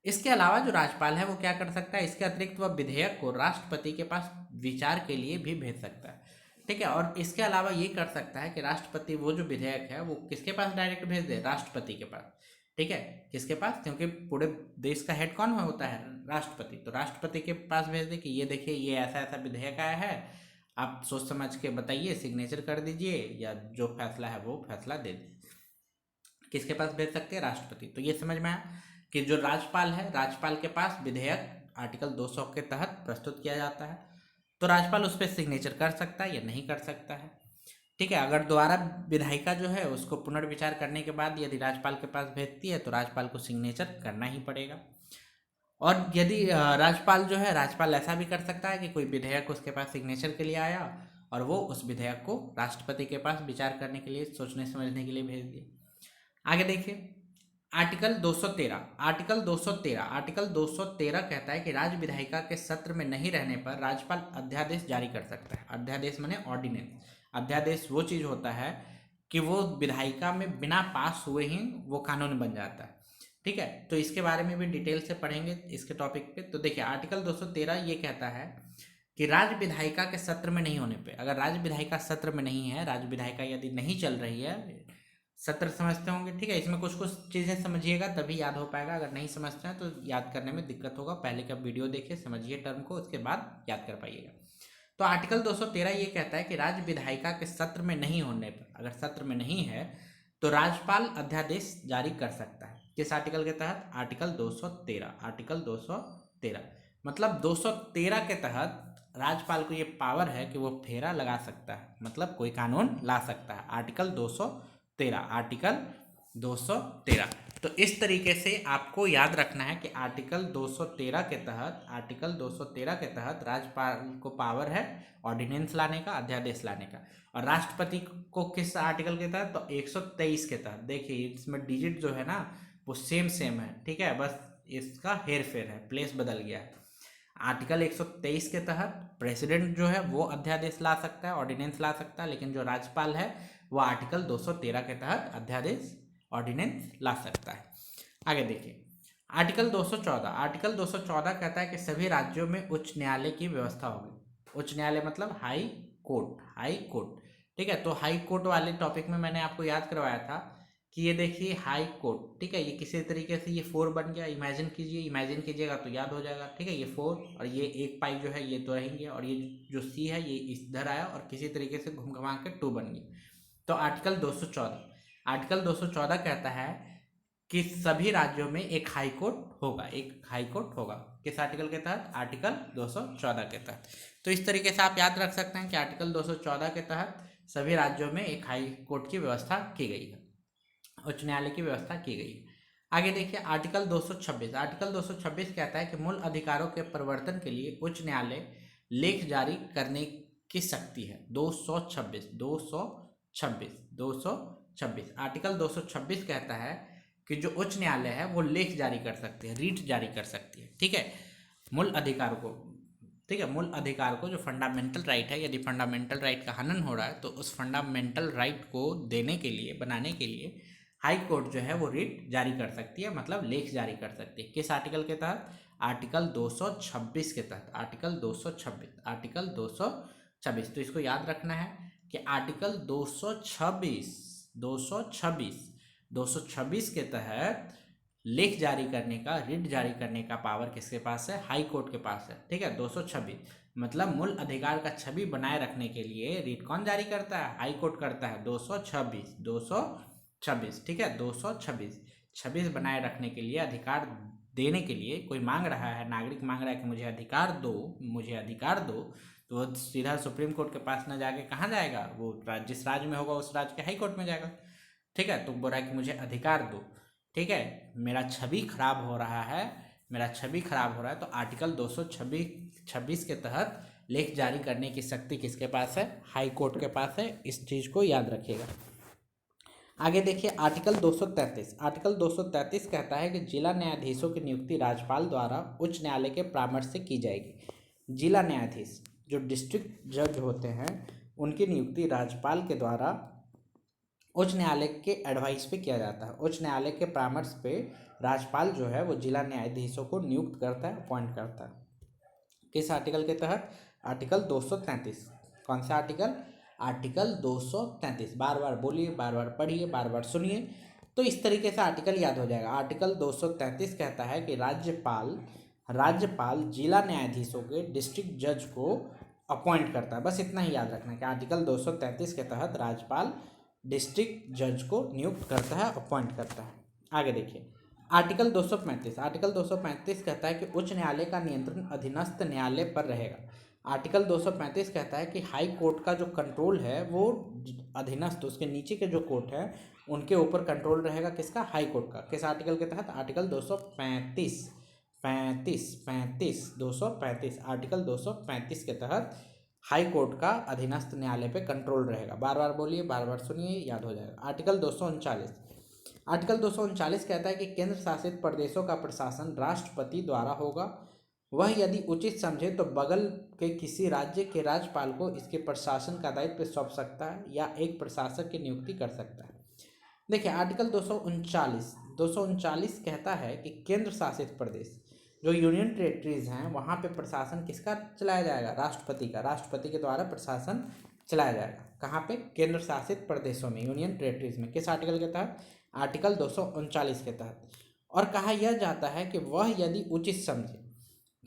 इसके अलावा जो राज्यपाल है वो क्या कर सकता है, इसके अतिरिक्त वह विधेयक को राष्ट्रपति के पास विचार के लिए भी भेज सकता है, ठीक है। और इसके अलावा ये कर सकता है कि राष्ट्रपति वो जो विधेयक है वो किसके पास डायरेक्ट भेज दे, राष्ट्रपति के पास, ठीक है, किसके पास, क्योंकि पूरे देश का हेड कौन होता है, राष्ट्रपति। तो राष्ट्रपति के पास भेज दे कि ये देखिए ये ऐसा ऐसा विधेयक आया है, आप सोच समझ के बताइए, सिग्नेचर कर दीजिए या जो फैसला है वो फैसला दे दीजिए। किसके पास भेज सकते हैं, राष्ट्रपति। तो ये समझ में आया कि जो राज्यपाल है, राज्यपाल के पास विधेयक आर्टिकल 200 के तहत प्रस्तुत किया जाता है, तो राज्यपाल उस पर सिग्नेचर कर सकता है या नहीं कर सकता है, ठीक है। अगर दोबारा विधायिका जो है उसको पुनर्विचार करने के बाद यदि राज्यपाल के पास भेजती है तो राज्यपाल को सिग्नेचर करना ही पड़ेगा। और यदि राज्यपाल जो है, राज्यपाल ऐसा भी कर सकता है कि कोई विधेयक उसके पास सिग्नेचर के लिए आया और वो उस विधेयक को राष्ट्रपति के पास विचार करने के लिए, सोचने समझने के लिए भेज दिए। आगे देखिए आर्टिकल 213। आर्टिकल 213 आर्टिकल 213 कहता है कि राज्य विधायिका के सत्र में नहीं रहने पर राज्यपाल अध्यादेश जारी कर सकता है। अध्यादेश माने ऑर्डिनेंस। अध्यादेश वो चीज़ होता है कि वो विधायिका में बिना पास हुए ही वो कानून बन जाता है, ठीक है। तो इसके बारे में भी डिटेल से पढ़ेंगे इसके टॉपिक पे। तो देखिए आर्टिकल 213 ये कहता है कि राज्य विधायिका के सत्र में नहीं होने पे, अगर राज्य विधायिका सत्र में नहीं है, राज्य विधायिका यदि नहीं चल रही है, सत्र समझते होंगे, ठीक है, इसमें कुछ कुछ चीज़ें समझिएगा तभी याद हो पाएगा, अगर नहीं समझते हैं तो याद करने में दिक्कत होगा। पहले का वीडियो देखिए, समझिए टर्म को, उसके बाद याद कर पाइएगा। तो आर्टिकल 213 ये कहता है कि राज्य विधायिका के सत्र में नहीं होने पर, अगर सत्र में नहीं है तो राज्यपाल अध्यादेश जारी कर सकता है। किस आर्टिकल के तहत, आर्टिकल 213। आर्टिकल 213 मतलब 213 के तहत राज्यपाल को ये पावर है कि वो फेरा लगा सकता है, मतलब कोई कानून ला सकता है। Article 213, article 213। तो इस तरीके से आपको याद रखना है कि आर्टिकल 213 के तहत राज्यपाल को पावर है ऑर्डिनेंस लाने का, अध्यादेश लाने का। और राष्ट्रपति को किस आर्टिकल के तहत? तो 123 के तहत। देखिए इसमें डिजिट जो है ना वो सेम सेम है, ठीक है, बस इसका हेर फेर है, प्लेस बदल गया है। आर्टिकल 123 के तहत प्रेसिडेंट जो है वो अध्यादेश ला सकता है, ऑर्डिनेंस ला सकता है, लेकिन जो राज्यपाल है वो आर्टिकल 213 के तहत अध्यादेश ऑर्डिनेंस ला सकता है। आगे देखिए आर्टिकल 214 कहता है कि सभी राज्यों में उच्च न्यायालय की व्यवस्था होगी। उच्च न्यायालय मतलब हाई कोर्ट, ठीक है। तो हाई कोर्ट वाले टॉपिक में मैंने आपको याद करवाया था कि ये देखिए हाई कोर्ट, ठीक है, ये किसी तरीके से ये 4 बन गया। इमेजिन कीजिएगा तो याद हो जाएगा, ठीक है। ये 4 और ये एक पाई जो है ये तो रहेंगे, और ये जो सी है ये इधर आया और किसी तरीके से घुम घुमा के 2 बन गई। तो आर्टिकल 214 कहता है कि सभी राज्यों में एक हाई कोर्ट होगा। किस आर्टिकल के तहत? आर्टिकल 214 के तहत। तो इस तरीके से आप याद रख सकते हैं कि आर्टिकल 214 के तहत सभी राज्यों में एक हाई कोर्ट की व्यवस्था की गई है, उच्च न्यायालय की व्यवस्था की गई है। आगे देखिए आर्टिकल 226 कहता है कि मूल अधिकारों के परिवर्तन के लिए उच्च न्यायालय लेख जारी करने की शक्ति है। 226 आर्टिकल 226 कहता है कि जो उच्च न्यायालय है वो लेख जारी कर सकती है, रीट जारी कर सकती है, ठीक है, मूल अधिकारों को, ठीक है। मूल अधिकार को जो फंडामेंटल राइट है, यदि फंडामेंटल राइट का हनन हो रहा है तो उस फंडामेंटल राइट को देने के लिए, बनाने के लिए हाई कोर्ट जो है वो रीट जारी कर सकती है, मतलब लेख जारी कर सकती है। किस आर्टिकल के तहत? आर्टिकल 226 के तहत। आर्टिकल 226। तो इसको याद रखना है कि आर्टिकल 226 के तहत लेख जारी करने का, रिट जारी करने का पावर किसके पास है? हाई कोर्ट के पास है, ठीक है। 226 मतलब मूल अधिकार का छवि बनाए रखने के लिए रिट कौन जारी करता है? हाई कोर्ट करता है। 226, ठीक है। 226 बनाए रखने के लिए, अधिकार देने के लिए, कोई मांग रहा है, नागरिक मांग रहा है कि मुझे अधिकार दो, तो वो सीधा सुप्रीम कोर्ट के पास न जाके कहाँ जाएगा? वो जिस राज्य में होगा उस राज्य के हाई कोर्ट में जाएगा, ठीक है। तो बोल रहा है कि मुझे अधिकार दो, ठीक है, मेरा छवि खराब हो रहा है, तो आर्टिकल 226 के तहत लेख जारी करने की शक्ति किसके पास है? हाई कोर्ट के पास है। इस चीज़ को याद रखिएगा। आगे देखिए आर्टिकल 233 कहता है कि जिला न्यायाधीशों की नियुक्ति राज्यपाल द्वारा उच्च न्यायालय के परामर्श से की जाएगी। जिला न्यायाधीश जो डिस्ट्रिक्ट जज होते हैं उनकी नियुक्ति राज्यपाल के द्वारा उच्च न्यायालय के एडवाइस पे किया जाता है। उच्च न्यायालय के परामर्श पे राज्यपाल जो है वो जिला न्यायाधीशों को नियुक्त करता है, अपॉइंट करता है। किस आर्टिकल के तहत? आर्टिकल 233। कौन सा आर्टिकल? आर्टिकल 233। बार बार बोलिए, बार बार पढ़िए, बार बार सुनिए, तो इस तरीके से आर्टिकल याद हो जाएगा। आर्टिकल 233 कहता है कि राज्यपाल जिला न्यायाधीशों के डिस्ट्रिक्ट जज को अपॉइंट करता है। बस इतना ही याद रखना है कि आर्टिकल 233 के तहत राज्यपाल डिस्ट्रिक्ट जज को नियुक्त करता है, अपॉइंट करता है। आगे देखिए आर्टिकल 235 कहता है कि उच्च न्यायालय का नियंत्रण अधीनस्थ न्यायालय पर रहेगा। आर्टिकल 235 कहता है कि हाई कोर्ट का जो कंट्रोल है वो अधीनस्थ, उसके नीचे के जो कोर्ट है उनके ऊपर कंट्रोल रहेगा। किसका? हाई कोर्ट का। किस आर्टिकल के तहत? आर्टिकल 235 आर्टिकल 235 के तहत हाई कोर्ट का अधीनस्थ न्यायालय पे कंट्रोल रहेगा। बार बार बोलिए, बार बार सुनिए, याद हो जाएगा। आर्टिकल 239 कहता है कि केंद्र शासित प्रदेशों का प्रशासन राष्ट्रपति द्वारा होगा। वह यदि उचित समझे तो बगल के किसी राज्य के राज्यपाल को इसके प्रशासन का दायित्व सौंप सकता है या एक प्रशासक की नियुक्ति कर सकता है। देखिए आर्टिकल 239 कहता है कि केंद्र शासित प्रदेश जो यूनियन टेरिटरीज हैं वहाँ पे प्रशासन किसका चलाया जाएगा? राष्ट्रपति का। राष्ट्रपति के द्वारा प्रशासन चलाया जाएगा। कहाँ पे? केंद्र शासित प्रदेशों में, यूनियन टेरिटरीज में। किस आर्टिकल के तहत? आर्टिकल 239 के तहत। और कहा यह जाता है कि वह यदि उचित समझे,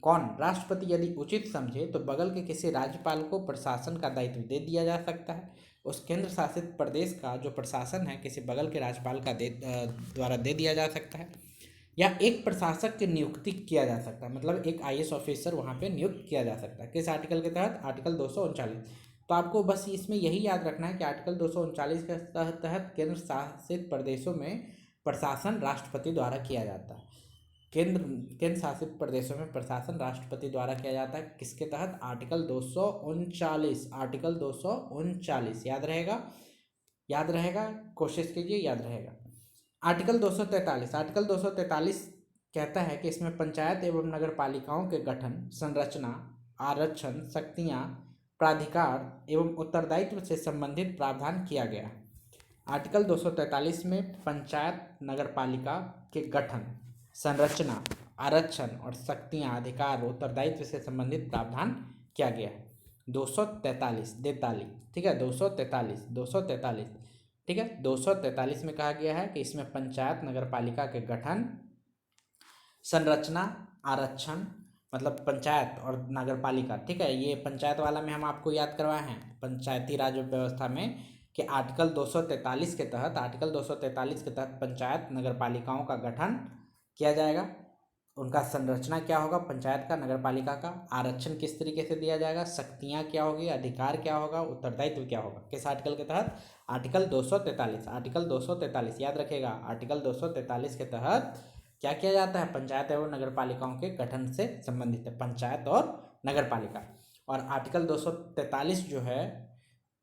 कौन? राष्ट्रपति यदि उचित समझे तो बगल के किसी राज्यपाल को प्रशासन का दायित्व दे दिया जा सकता है। उस केंद्र शासित प्रदेश का जो प्रशासन है किसी बगल के राज्यपाल का द्वारा दे दिया जा सकता है, या एक प्रशासक की नियुक्ति किया जा सकता है, मतलब एक IAS ऑफिसर वहाँ पे नियुक्त किया जा सकता है। किस आर्टिकल के तहत? आर्टिकल 239। तो आपको बस इसमें यही याद रखना है कि आर्टिकल 239 के तहत केंद्र शासित प्रदेशों में प्रशासन राष्ट्रपति द्वारा किया जाता है। केंद्र शासित प्रदेशों में प्रशासन राष्ट्रपति द्वारा किया जाता है। किसके तहत? आर्टिकल 239, आर्टिकल 239 याद रहेगा, कोशिश कीजिए याद रहेगा। आर्टिकल 243, आर्टिकल 243 कहता है कि इसमें पंचायत एवं नगर पालिकाओं के गठन, संरचना, आरक्षण, शक्तियां, प्राधिकार एवं उत्तरदायित्व से संबंधित प्रावधान किया गया। आर्टिकल 243 में पंचायत नगर पालिका के गठन, संरचना, आरक्षण और शक्तियां, अधिकार, उत्तरदायित्व से संबंधित प्रावधान किया गया है। 243 ठीक है, 243 ठीक है। 243 में कहा गया है कि इसमें पंचायत नगर पालिका के गठन, संरचना, आरक्षण, मतलब पंचायत और नगर पालिका, ठीक है। ये पंचायत वाला में हम आपको याद करवाए हैं पंचायती राज व्यवस्था में कि आर्टिकल 243 के तहत, आर्टिकल 243 के तहत पंचायत नगर पालिकाओं का गठन किया जाएगा। उनका संरचना क्या होगा पंचायत का, नगर पालिका का, आरक्षण किस तरीके से दिया जाएगा, शक्तियां क्या होगी, अधिकार क्या होगा, उत्तरदायित्व क्या होगा, किस आर्टिकल के तहत? आर्टिकल 243, आर्टिकल 243 याद रखेगा। आर्टिकल 243 के तहत क्या किया जाता है? पंचायत एवं नगर पालिकाओं के गठन से संबंधित है, पंचायत और नगर पालिका। और आर्टिकल 243 जो है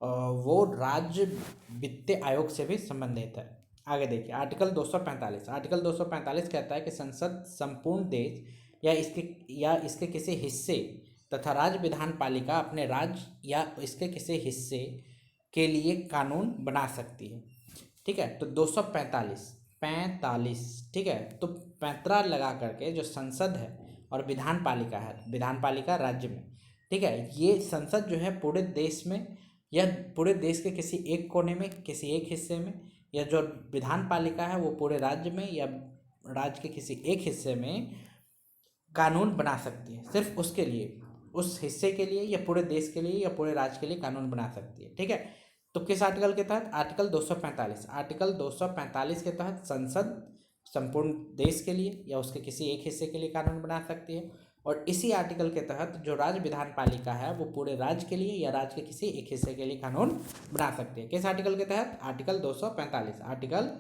वो राज्य वित्त आयोग से भी संबंधित है। आगे देखिए आर्टिकल 245, आर्टिकल 245 कहता है कि संसद संपूर्ण देश या इसके किसी हिस्से तथा राज्य विधान पालिका अपने राज्य या इसके किसी हिस्से के लिए कानून बना सकती है, ठीक है। तो 245 ठीक है, तो 35 लगा करके जो संसद है और विधान पालिका है, विधान पालिका राज्य में, ठीक है, ये संसद जो है पूरे देश में या पूरे देश के किसी एक कोने में, किसी एक हिस्से में, या जो विधान पालिका है वो पूरे राज्य में या राज्य के किसी एक हिस्से में कानून बना सकती है। सिर्फ उसके लिए, उस हिस्से के लिए या पूरे देश के लिए या पूरे राज्य के लिए कानून बना सकती है, ठीक है। तो किस आर्टिकल के तहत? आर्टिकल 245, आर्टिकल 245 के तहत संसद संपूर्ण देश के लिए या उसके किसी एक हिस्से के लिए कानून बना सकती है। और इसी आर्टिकल के तहत जो राज्य विधान पालिका है वो पूरे राज्य के लिए या राज्य के किसी एक हिस्से के लिए कानून बना सकती है। किस आर्टिकल के तहत? आर्टिकल 245, आर्टिकल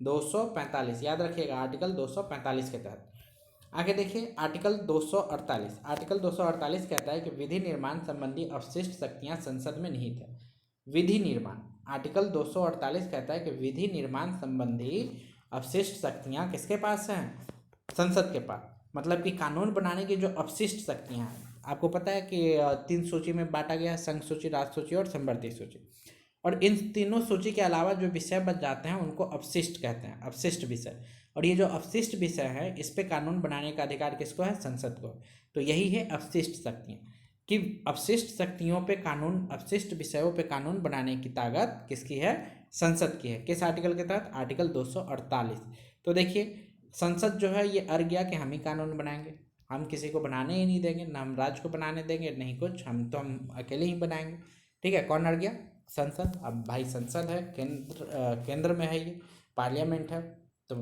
245 याद रखिएगा, आर्टिकल 245 के तहत। आगे देखिए आर्टिकल 248, आर्टिकल 248 कहता है कि विधि निर्माण संबंधी अवशिष्ट शक्तियां संसद में निहित है। विधि निर्माण, आर्टिकल 248 कहता है कि विधि निर्माण संबंधी अवशिष्ट शक्तियां किसके पास हैं? संसद के पास। मतलब कि कानून बनाने की जो अवशिष्ट शक्तियां हैं, आपको पता है कि 3 सूची में बांटा गया है, संघ सूची, राष्ट्र सूची और संवर्ती सूची। और इन तीनों सूची के अलावा जो विषय बच जाते हैं उनको अवशिष्ट कहते हैं, अवशिष्ट विषय। और ये जो अवशिष्ट विषय है इस पे कानून बनाने का अधिकार किसको है? संसद को। तो यही है अवशिष्ट शक्तियाँ, कि अवशिष्ट शक्तियों पे कानून, अवशिष्ट विषयों पे कानून बनाने की ताकत किसकी है? संसद की है। किस आर्टिकल के तहत? आर्टिकल 248। तो देखिए संसद जो है ये अड़ गया कि हम ही कानून बनाएंगे, हम किसी को बनाने ही नहीं देंगे, ना हम राज्य को बनाने देंगे, नहीं कुछ, हम अकेले ही बनाएंगे, ठीक है। कौन अड़ गया? संसद। अब भाई संसद है, केंद्र में है, ये पार्लियामेंट है, तो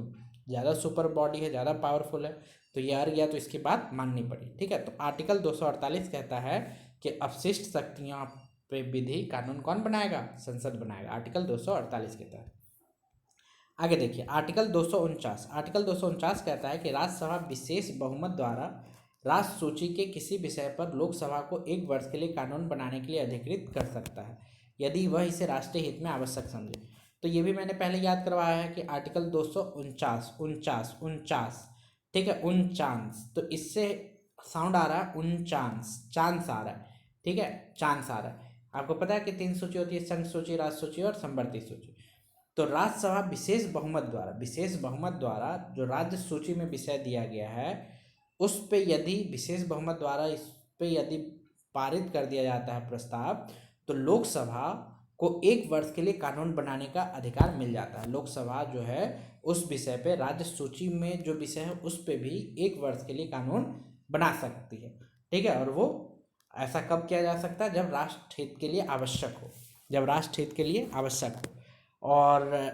ज़्यादा सुपर बॉडी है, ज़्यादा पावरफुल है, तो ये अड़ गया, तो इसकी बात माननी पड़ी, ठीक है। तो आर्टिकल 248 कहता है कि अवशिष्ट शक्तियों पे विधि कानून कौन बनाएगा? संसद बनाएगा, आर्टिकल 248 के तहत। आगे देखिए आर्टिकल 249, आर्टिकल 249 कहता है कि राज्यसभा विशेष बहुमत द्वारा राष्ट्र सूची के किसी विषय पर लोकसभा को 1 वर्ष के लिए कानून बनाने के लिए अधिकृत कर सकता है यदि वह इसे राष्ट्रीय हित में आवश्यक समझे। तो ये भी मैंने पहले याद करवाया है कि आर्टिकल 249, ठीक है, 49, तो इससे साउंड आ रहा है 49, चांस आ रहा है, ठीक है, चांस आ रहा है। आपको पता है कि 3 सूची होती है, संघ सूची, राष्ट्र सूची और संवर्ती सूची। तो राज्यसभा विशेष बहुमत द्वारा जो राज्य सूची में विषय दिया गया है उस पे यदि विशेष बहुमत द्वारा इस पे यदि पारित कर दिया जाता है प्रस्ताव, तो लोकसभा को 1 वर्ष के लिए कानून बनाने का अधिकार मिल जाता है। लोकसभा जो है उस विषय पे, राज्य सूची में जो विषय है उस पे भी 1 वर्ष के लिए कानून बना सकती है, ठीक है। और वो ऐसा कब किया जा सकता है? जब राष्ट्र हित के लिए आवश्यक हो, जब राष्ट्र हित के लिए आवश्यक हो। और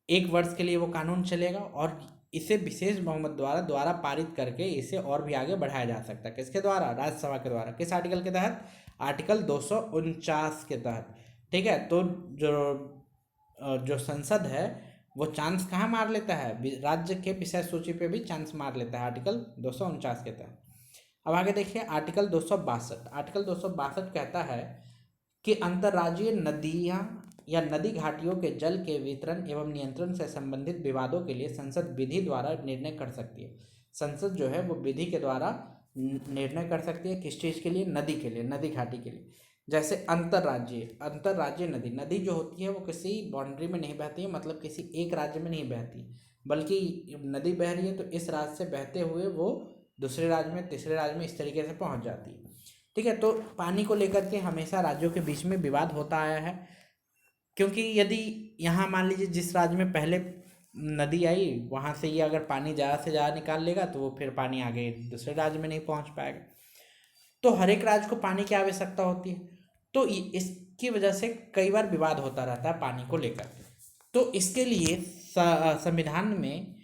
1 वर्ष के लिए वो कानून चलेगा और इसे विशेष बहुमत द्वारा पारित करके इसे और भी आगे बढ़ाया जा सकता है। किसके द्वारा? राज्यसभा के द्वारा। किस आर्टिकल के तहत? आर्टिकल 249 के तहत, ठीक है। तो जो संसद है वो चांस कहाँ मार लेता है, राज्य के विषय सूची पे भी चांस मार लेता है आर्टिकल 249 के तहत। अब आगे देखिए आर्टिकल 262। आर्टिकल 262 कहता है कि अंतर्राज्यीय नदियां या नदी घाटियों के जल के वितरण एवं नियंत्रण से संबंधित विवादों के लिए संसद विधि द्वारा निर्णय कर सकती है। संसद जो है वो विधि के द्वारा निर्णय कर सकती है, किस चीज़ के लिए, नदी के लिए, नदी घाटी के लिए। जैसे अंतर्राज्यीय नदी, नदी जो होती है वो किसी बाउंड्री में नहीं बहती है, मतलब किसी एक राज्य में नहीं बहती, बल्कि नदी बह रही है तो इस राज्य से बहते हुए वो दूसरे राज्य में, तीसरे राज्य में, इस तरीके से पहुंच जाती है। ठीक है, तो पानी को लेकर के हमेशा राज्यों के बीच में विवाद होता आया है, क्योंकि यदि यहाँ मान लीजिए जिस राज्य में पहले नदी आई वहाँ से ये अगर पानी ज़्यादा से ज़्यादा निकाल लेगा तो वो फिर पानी आगे दूसरे राज्य में नहीं पहुँच पाएगा। तो हर एक राज्य को पानी की आवश्यकता होती है, तो इसकी वजह से कई बार विवाद होता रहता है पानी को लेकर। तो इसके लिए संविधान में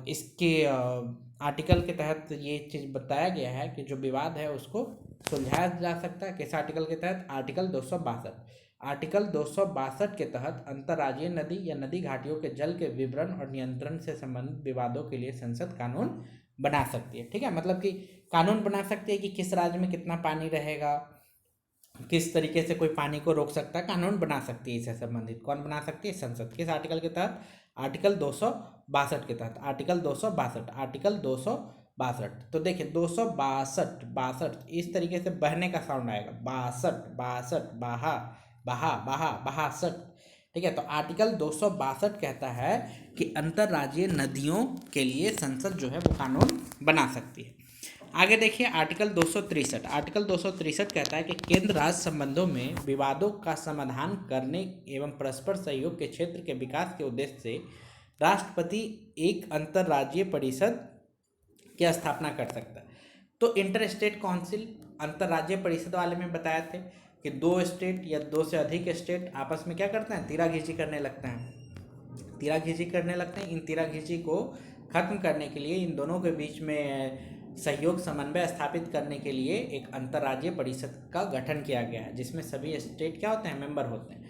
इसके आर्टिकल के तहत ये चीज़ बताया गया है कि जो विवाद है उसको सुलझाया जा सकता है। किस आर्टिकल के तहत, आर्टिकल 262। आर्टिकल 262 के तहत अंतर्राज्यीय नदी या नदी घाटियों के जल के विवरण और नियंत्रण से संबंधित विवादों के लिए संसद कानून बना सकती है। ठीक है, मतलब कि कानून बना सकती है कि किस राज्य में कितना पानी रहेगा, किस तरीके से कोई पानी को रोक सकता है, कानून बना सकती है। इससे संबंधित कौन बना सकती है, संसद। किस आर्टिकल के तहत, आर्टिकल 262 के तहत। Article 262, article 262। तो देखिए 262 इस तरीके से बहने का साउंड आएगा, 62 बहा बहा बहा बहासठ। ठीक है, तो आर्टिकल 262 कहता है कि अंतर्राज्यीय नदियों के लिए संसद जो है वो कानून बना सकती है। आगे देखिए आर्टिकल 263। आर्टिकल 263 कहता है कि केंद्र राज्य संबंधों में विवादों का समाधान करने एवं परस्पर सहयोग के क्षेत्र के विकास के उद्देश्य से राष्ट्रपति एक अंतर्राज्यीय परिषद की स्थापना कर सकता है। तो इंटर स्टेट काउंसिल, अंतर्राज्यीय परिषद वाले में बताए थे कि दो स्टेट या दो से अधिक स्टेट आपस में क्या करते हैं, तीराखींची करने लगते हैं, तीराखींची करने लगते हैं। इन तीराखींची को खत्म करने के लिए, इन दोनों के बीच में सहयोग समन्वय स्थापित करने के लिए एक अंतर्राज्यीय परिषद का गठन किया गया है, जिसमें सभी स्टेट क्या होते हैं, मेंबर होते हैं।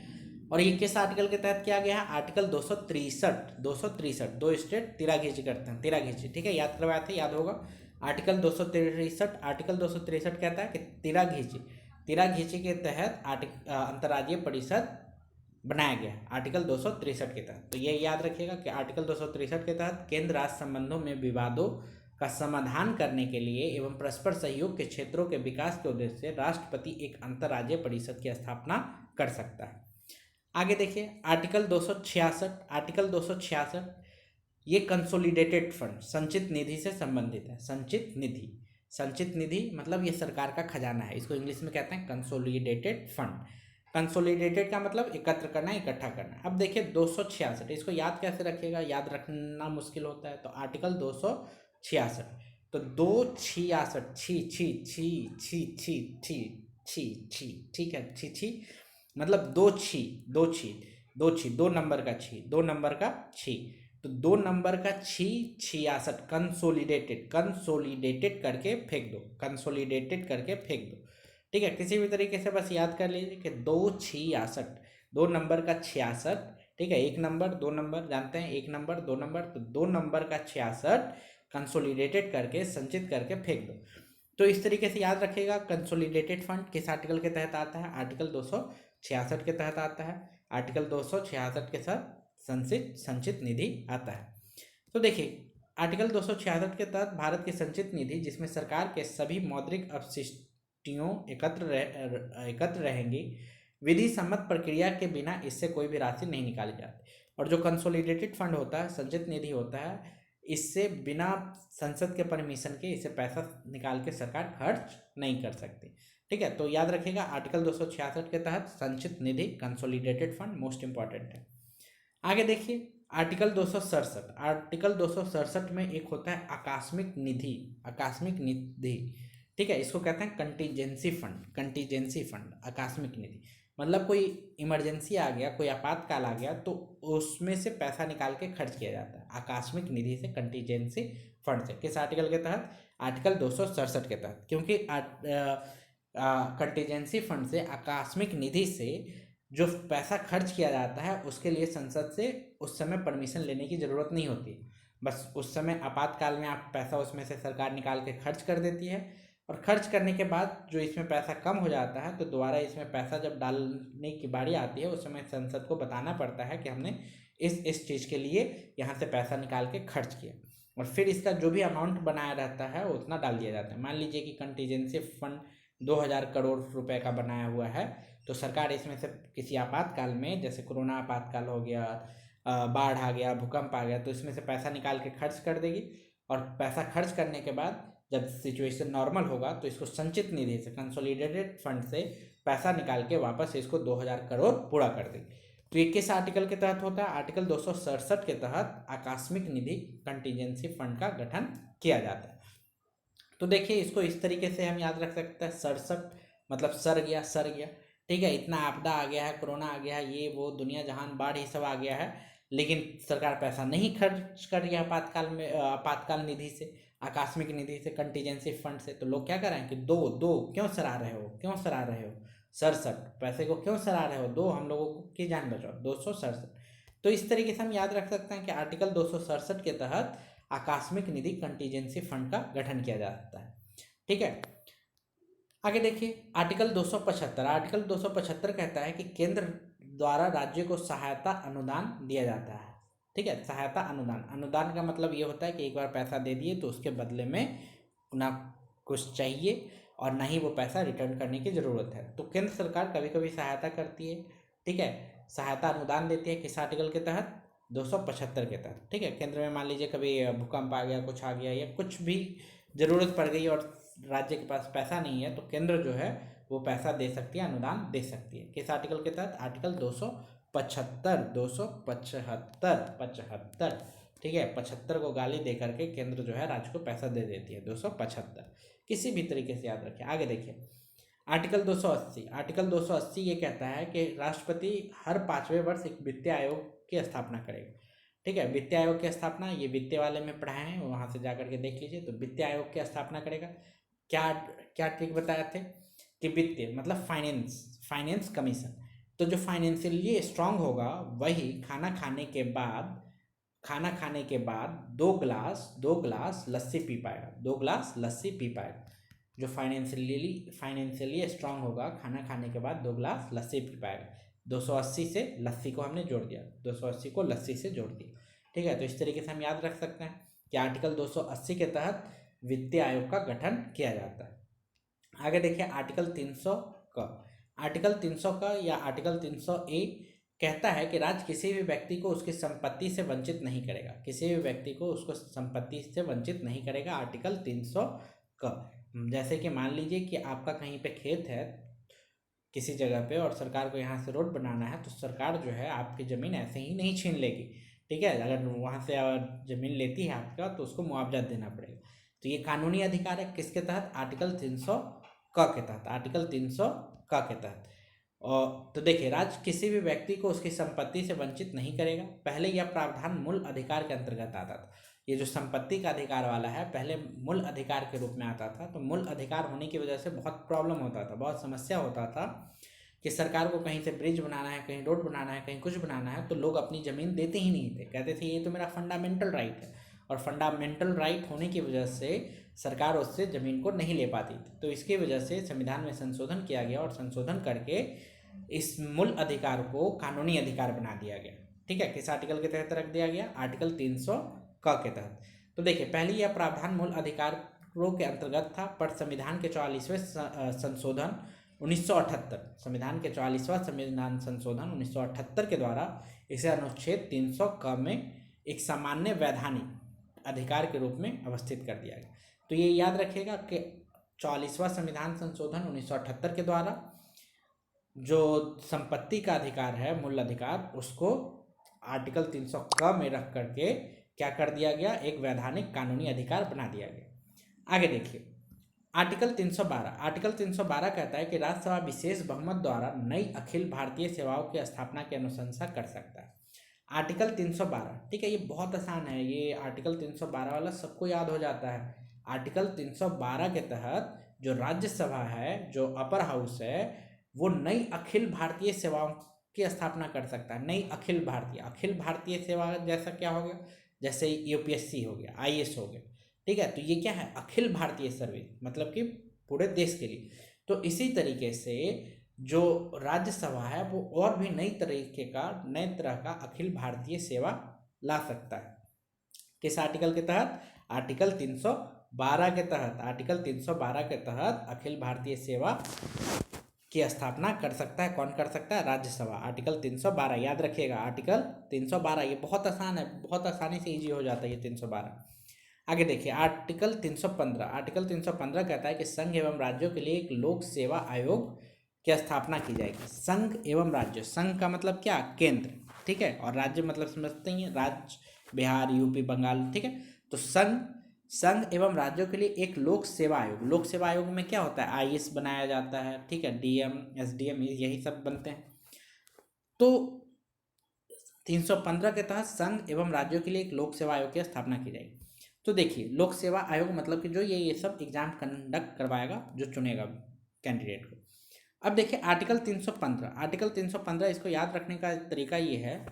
और ये किस आर्टिकल के तहत किया गया है, आर्टिकल 263। दो स्टेट तीराखींची करते हैं, तीराखींची। ठीक है, याद करवाए थे, याद होगा। आर्टिकल 263, आर्टिकल 263 कहता है कि तीराखींची के तहत अंतर्राज्यीय परिषद बनाया गया, आर्टिकल 263 के तहत। तो ये याद रखिएगा कि आर्टिकल 263 के तहत केंद्र राज्य संबंधों में विवादों का समाधान करने के लिए एवं परस्पर सहयोग के क्षेत्रों के विकास के उद्देश्य से राष्ट्रपति एक अंतर्राज्यीय परिषद की स्थापना कर सकता है। आगे देखिए आर्टिकल 266। आर्टिकल 266 ये कंसोलिडेटेड फंड, संचित निधि से संबंधित है। संचित निधि मतलब ये सरकार का खजाना है, इसको इंग्लिश में कहते हैं कंसोलिडेटेड फंड। कंसोलिडेटेड का मतलब एकत्र करना, इकट्ठा करना। अब देखिए 266, इसको याद कैसे रखिएगा, याद रखना मुश्किल होता है। तो आर्टिकल 266, तो 266 छी छी छी छी छी छी छी छी, ठीक है, छी छी मतलब दो छी, दो नंबर का छी, दो नंबर का छी, तो दो नंबर का छी 66, कंसोलिडेटेड करके फेंक दो, कंसोलिडेटेड करके फेंक दो। ठीक है, किसी भी तरीके से बस याद कर लीजिए कि 266, दो नंबर का 66। ठीक है, एक नंबर, दो नंबर जानते हैं, एक नंबर, दो नंबर, तो दो नंबर का 66 कंसोलिडेटेड करके, संचित करके फेंक दो। तो इस तरीके से याद रखिएगा। कंसोलिडेटेड फंड किस आर्टिकल के तहत आता है, आर्टिकल 266 के तहत आता है। आर्टिकल 266 के साथ संचित निधि आता है। तो देखिए आर्टिकल 266 के तहत भारत की संचित निधि, जिसमें सरकार के सभी मौद्रिक अपशिष्टियों एकत्र रहेंगी, विधि सम्मत प्रक्रिया के बिना इससे कोई भी राशि नहीं निकाली जाती। और जो कंसोलिडेटेड फंड होता है, संचित निधि होता है, इससे बिना संसद के परमिशन के इससे पैसा निकाल के सरकार खर्च नहीं कर सकती। ठीक है, तो याद रखिएगा आर्टिकल 266 के तहत संचित निधि, कंसोलिडेटेड फंड मोस्ट इंपॉर्टेंट है। आगे देखिए आर्टिकल 267। आर्टिकल 267 में एक होता है आकस्मिक निधि, आकस्मिक निधि। ठीक है, इसको कहते हैं कंटीजेंसी फंड, आकस्मिक निधि। मतलब कोई इमरजेंसी आ गया, कोई आपातकाल आ गया, तो उसमें से पैसा निकाल के खर्च किया जाता है आकस्मिक निधि से, कंटीजेंसी फंड से। किस आर्टिकल के तहत, आर्टिकल 267 के तहत। क्योंकि कंटीजेंसी फंड से, आकस्मिक निधि से जो पैसा खर्च किया जाता है उसके लिए संसद से उस समय परमिशन लेने की ज़रूरत नहीं होती। बस उस समय आपातकाल में आप पैसा उसमें से सरकार निकाल के खर्च कर देती है, और खर्च करने के बाद जो इसमें पैसा कम हो जाता है तो दोबारा इसमें पैसा जब डालने की बारी आती है उस समय संसद को बताना पड़ता है कि हमने इस चीज़ के लिए यहाँ से पैसा निकाल के खर्च किया, और फिर इसका जो भी अमाउंट बनाया रहता है उतना डाल दिया जाता है। मान लीजिए कि कंटीजेंसी फंड 2000 करोड़ रुपए का बनाया हुआ है, तो सरकार इसमें से किसी आपातकाल में, जैसे कोरोना आपातकाल हो गया, बाढ़ आ गया, भूकंप आ गया, तो इसमें से पैसा निकाल के खर्च कर देगी, और पैसा खर्च करने के बाद जब सिचुएशन नॉर्मल होगा तो इसको संचित निधि से, कंसोलिडेटेड फंड से पैसा निकाल के वापस इसको 2000 करोड़ पूरा कर देगी। तो ये किस आर्टिकल के तहत होता है? आर्टिकल 267 के तहत आकस्मिक निधि कंटीजेंसी फंड का गठन किया जाता है। तो देखिए इसको इस तरीके से हम याद रख सकते हैं, 67 मतलब सर गया, सर गया, ठीक है। इतना आपदा आ गया है, कोरोना आ गया है, ये वो दुनिया जहान बाढ़ ये सब आ गया है, लेकिन सरकार पैसा नहीं खर्च कर रही है आपातकाल में, आपातकाल निधि से, आकस्मिक निधि से, कंटीजेंसी फंड से। तो लोग क्या कर रहे हैं कि दो दो क्यों सरा रहे हो, क्यों सरा रहे हो, 67 पैसे को क्यों सरा रहे हो, दो हम लोगों की जान बचाओ, 267। तो इस तरीके से हम याद रख सकते हैं कि आर्टिकल 267 के तहत आकस्मिक निधि कंटीजेंसी फंड का गठन किया जा सकता है, ठीक है। आगे देखिए आर्टिकल 275। आर्टिकल 275 कहता है कि केंद्र द्वारा राज्य को सहायता अनुदान दिया जाता है, ठीक है। सहायता अनुदान, अनुदान का मतलब ये होता है कि एक बार पैसा दे दिए तो उसके बदले में ना कुछ चाहिए और ना ही वो पैसा रिटर्न करने की ज़रूरत है। तो केंद्र सरकार कभी कभी सहायता करती है, ठीक है, सहायता अनुदान देती है। किस आर्टिकल के तहत? 275 के तहत, ठीक है। केंद्र में मान लीजिए कभी भूकंप आ गया, कुछ आ गया, या कुछ भी ज़रूरत पड़ गई और राज्य के पास पैसा नहीं है, तो केंद्र जो है वो पैसा दे सकती है, अनुदान दे सकती है। किस आर्टिकल के तहत? आर्टिकल 275, 275, ठीक है। 75 को गाली दे करके केंद्र जो है राज्य को पैसा दे देती है, 275, किसी भी तरीके से याद रखें। आगे देखिए आर्टिकल 280। आर्टिकल 280 ये कहता है कि राष्ट्रपति हर 5वें वर्ष एक वित्तीय आयोग की स्थापना करेगा, ठीक है। वित्तीय आयोग की स्थापना, ये वित्तीय वाले में पढ़ाए हैं, वहाँ से जाकर के देख लीजिए। तो वित्तीय आयोग की स्थापना करेगा। क्या क्या ट्रिक बताए थे कि वित्तीय मतलब फाइनेंस, फाइनेंस कमीशन। तो जो फाइनेंशियली स्ट्रांग होगा वही खाना खाने के बाद, खाना खाने के बाद 2 गिलास लस्सी पी पाएगा, 2 गिलास लस्सी पी पाएगा। जो फाइनेंशियली स्ट्रांग होगा खाना खाने के बाद 2 गिलास लस्सी पी पाएगा। 280 से लस्सी को हमने जोड़ दिया, 280 को लस्सी से जोड़ दिया, ठीक है। तो इस तरीके से हम याद रख सकते हैं कि आर्टिकल 280 के तहत वित्तीय आयोग का गठन किया जाता है। आगे देखिए आर्टिकल 300 का, आर्टिकल 300 का या आर्टिकल 300A कहता है कि राज्य किसी भी व्यक्ति को उसकी संपत्ति से वंचित नहीं करेगा, किसी भी व्यक्ति को उसको संपत्ति से वंचित नहीं करेगा। आर्टिकल 300 का, जैसे कि मान लीजिए कि आपका कहीं पे खेत है किसी जगह पे और सरकार को यहाँ से रोड बनाना है, तो सरकार जो है आपकी ज़मीन ऐसे ही नहीं छीन लेगी, ठीक है। अगर वहाँ से ज़मीन लेती है आपका तो उसको मुआवजा देना पड़ेगा। तो ये कानूनी अधिकार है किसके तहत? आर्टिकल 300 क के तहत, आर्टिकल 300 क के तहत। और तो देखिए राज्य किसी भी व्यक्ति को उसकी संपत्ति से वंचित नहीं करेगा। पहले यह प्रावधान मूल अधिकार के अंतर्गत आता था। ये जो संपत्ति का अधिकार वाला है पहले मूल अधिकार के रूप में आता था। तो मूल अधिकार होने की वजह से बहुत प्रॉब्लम होता था, बहुत समस्या होता था कि सरकार को कहीं से ब्रिज बनाना है, कहीं रोड बनाना है, कहीं कुछ बनाना है, तो लोग अपनी ज़मीन देते ही नहीं थे, कहते थे ये तो मेरा फंडामेंटल राइट है। और फंडामेंटल राइट होने की वजह से सरकार उससे ज़मीन को नहीं ले पाती थी। तो इसकी वजह से संविधान में संशोधन किया गया और संशोधन करके इस मूल अधिकार को कानूनी अधिकार बना दिया गया, ठीक है। किस आर्टिकल के तहत रख दिया गया? आर्टिकल 300 क के तहत। तो देखिए पहले यह प्रावधान मूल अधिकारों के अंतर्गत था, पर संविधान के 44वें संशोधन 1978, संविधान के 44वां संविधान संशोधन 1978 के द्वारा इसे अनुच्छेद 300 क में एक सामान्य वैधानिक अधिकार के रूप में अवस्थित कर दिया गया। तो ये याद रखिएगा कि 44वां संविधान संशोधन 1978 के द्वारा जो संपत्ति का अधिकार है, मूल अधिकार, उसको आर्टिकल 300 क में रख करके क्या कर दिया गया? एक वैधानिक कानूनी अधिकार बना दिया गया। आगे देखिए आर्टिकल 312। आर्टिकल 312 कहता है कि राज्यसभा विशेष बहुमत द्वारा नई अखिल भारतीय सेवाओं की स्थापना की अनुशंसा कर सकता है। आर्टिकल 312, ठीक है, ये बहुत आसान है, ये आर्टिकल 312 वाला सबको याद हो जाता है। आर्टिकल 312 के तहत जो राज्यसभा है, जो अपर हाउस है, वो नई अखिल भारतीय सेवाओं की स्थापना कर सकता है। नहीं, अखिल भारतीय सेवा जैसा क्या हो गया, जैसे यूपीएससी हो गया, आईएएस हो गया, ठीक है। तो ये क्या है, अखिल भारतीय सर्विस, मतलब कि पूरे देश के लिए। तो इसी तरीके से जो राज्यसभा है वो और भी नए तरह का अखिल भारतीय सेवा ला सकता है। किस आर्टिकल के तहत, आर्टिकल 312 के तहत, आर्टिकल 312 के तहत अखिल भारतीय सेवा की स्थापना कर सकता है। कौन कर सकता है, राज्यसभा। आर्टिकल 312 याद रखिएगा, आर्टिकल 312, ये बहुत आसान है, बहुत आसानी से इजी हो जाता है ये 312। आगे देखिए आर्टिकल 315। आर्टिकल 315 कहता है कि संघ एवं राज्यों के लिए एक लोक सेवा आयोग की स्थापना की जाएगी। संघ एवं राज्य, संघ का मतलब क्या, केंद्र, ठीक है, और राज्य मतलब समझते ही हैं, राज्य बिहार, यूपी, बंगाल, ठीक है। तो संघ एवं राज्यों के लिए एक लोक सेवा आयोग, लोक सेवा आयोग में क्या होता है, आईएएस बनाया जाता है, ठीक है, डीएम, एसडीएम, यही सब बनते हैं। तो 315 के तहत संघ एवं राज्यों के लिए एक लोक सेवा आयोग की स्थापना की जाएगी। तो देखिए लोक सेवा आयोग मतलब कि जो ये सब एग्जाम कंडक्ट करवाएगा, जो चुनेगा कैंडिडेट को। अब देखिए आर्टिकल 315, आर्टिकल 315 इसको याद रखने का तरीका ये है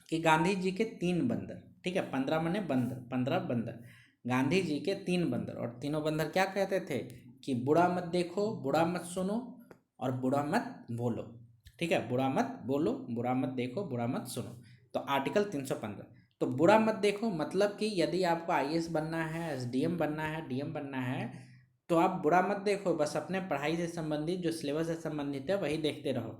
कि गांधी जी के 3 बंदर, ठीक है, 15 मने बंदर, 15 बंदर, गांधी जी के 3 बंदर, और तीनों बंदर क्या कहते थे कि बुरा मत देखो, बुरा मत सुनो और बुरा मत बोलो, ठीक है, बुरा मत बोलो, बुरा मत देखो, बुरा मत सुनो। तो आर्टिकल 315, तो बुरा मत देखो मतलब कि यदि आपको आईएएस बनना है, एसडीएम बनना है, डीएम बनना है, तो आप बुरा मत देखो, बस अपने पढ़ाई से संबंधित जो सिलेबस से संबंधित है वही देखते रहो।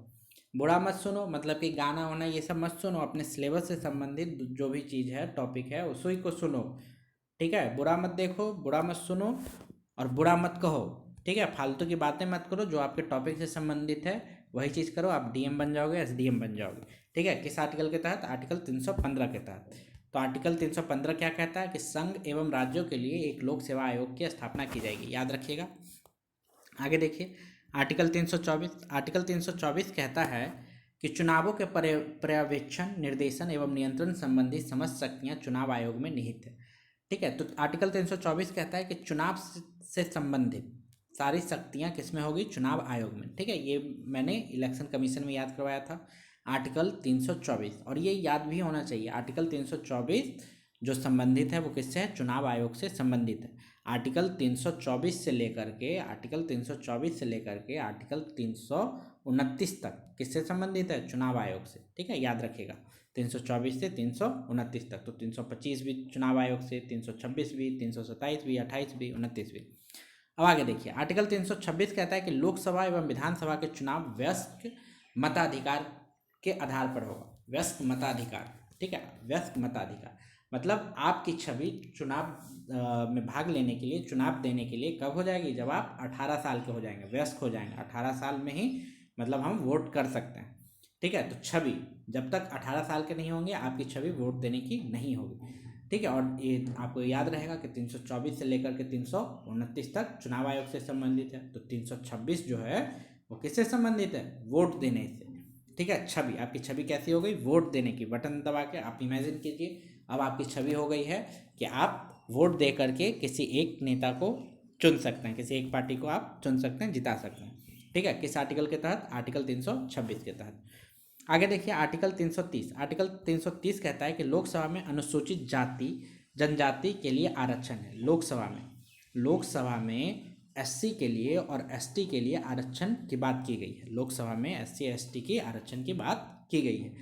बुरा मत सुनो मतलब कि गाना वाना ये सब मत सुनो, अपने सिलेबस से संबंधित जो भी चीज़ है, टॉपिक है, उसी को सुनो, ठीक है। बुरा मत देखो, बुरा मत सुनो और बुरा मत कहो, ठीक है, फालतू की बातें मत करो, जो आपके टॉपिक से संबंधित है वही चीज़ करो, आप डीएम बन जाओगे, एसडीएम बन जाओगे, ठीक है। किस आर्टिकल के तहत, आर्टिकल 315 के तहत। तो आर्टिकल 315 क्या कहता है कि संघ एवं राज्यों के लिए एक लोक सेवा आयोग की स्थापना की जाएगी, याद रखिएगा। आगे देखिए आर्टिकल 324, आर्टिकल 324 कहता है कि चुनावों के पर्यवेक्षण, निर्देशन एवं नियंत्रण संबंधी समस्त शक्तियां चुनाव आयोग में निहित है, ठीक है। तो आर्टिकल 324 कहता है कि चुनाव से संबंधित सारी शक्तियां किसमें होगी, चुनाव आयोग में, ठीक है। ये मैंने इलेक्शन कमीशन में याद करवाया था, आर्टिकल 324, और ये याद भी होना चाहिए, आर्टिकल 324 जो संबंधित है वो किससे है, चुनाव आयोग से संबंधित है। आर्टिकल 324 से लेकर के, आर्टिकल 324 से लेकर के आर्टिकल 329 तक किससे संबंधित है, चुनाव आयोग से, ठीक है, याद रखिएगा। 324 से 329 तक, तो 325 भी चुनाव आयोग से, 326 भी, 327 भी, 28 भी, 29 भी। अब आगे देखिए आर्टिकल 326 कहता है कि लोकसभा एवं विधानसभा के चुनाव वयस्क मताधिकार के आधार पर होगा, वयस्क मताधिकार, ठीक है, वयस्क मताधिकार मतलब आपकी छवि चुनाव में भाग लेने के लिए, चुनाव देने के लिए कब हो जाएगी, जब आप 18 साल के हो जाएंगे, वयस्क हो जाएंगे, 18 साल में ही मतलब हम वोट कर सकते हैं, ठीक है। तो छवि जब तक 18 साल के नहीं होंगे आपकी छवि वोट देने की नहीं होगी, ठीक है। और ये आपको याद रहेगा कि 324 से लेकर के 329 तक चुनाव आयोग से संबंधित है, तो 326 जो है वो किससे संबंधित है, वोट देने से, ठीक है। छवि, आपकी छवि कैसी हो गई, वोट देने की, बटन दबा के आप इमेजिन कीजिए अब आपकी छवि हो गई है कि आप वोट दे करके किसी एक नेता को चुन सकते हैं, किसी एक पार्टी को आप चुन सकते हैं, जिता सकते हैं, ठीक है। किस आर्टिकल के तहत, आर्टिकल 326 के तहत। आगे देखिए आर्टिकल 330, आर्टिकल 330 कहता है कि लोकसभा में अनुसूचित जाति जनजाति के लिए आरक्षण है, लोकसभा में एससी के लिए और एसटी के लिए आरक्षण की बात की गई है, लोकसभा में एससी एसटी की आरक्षण की बात की गई है।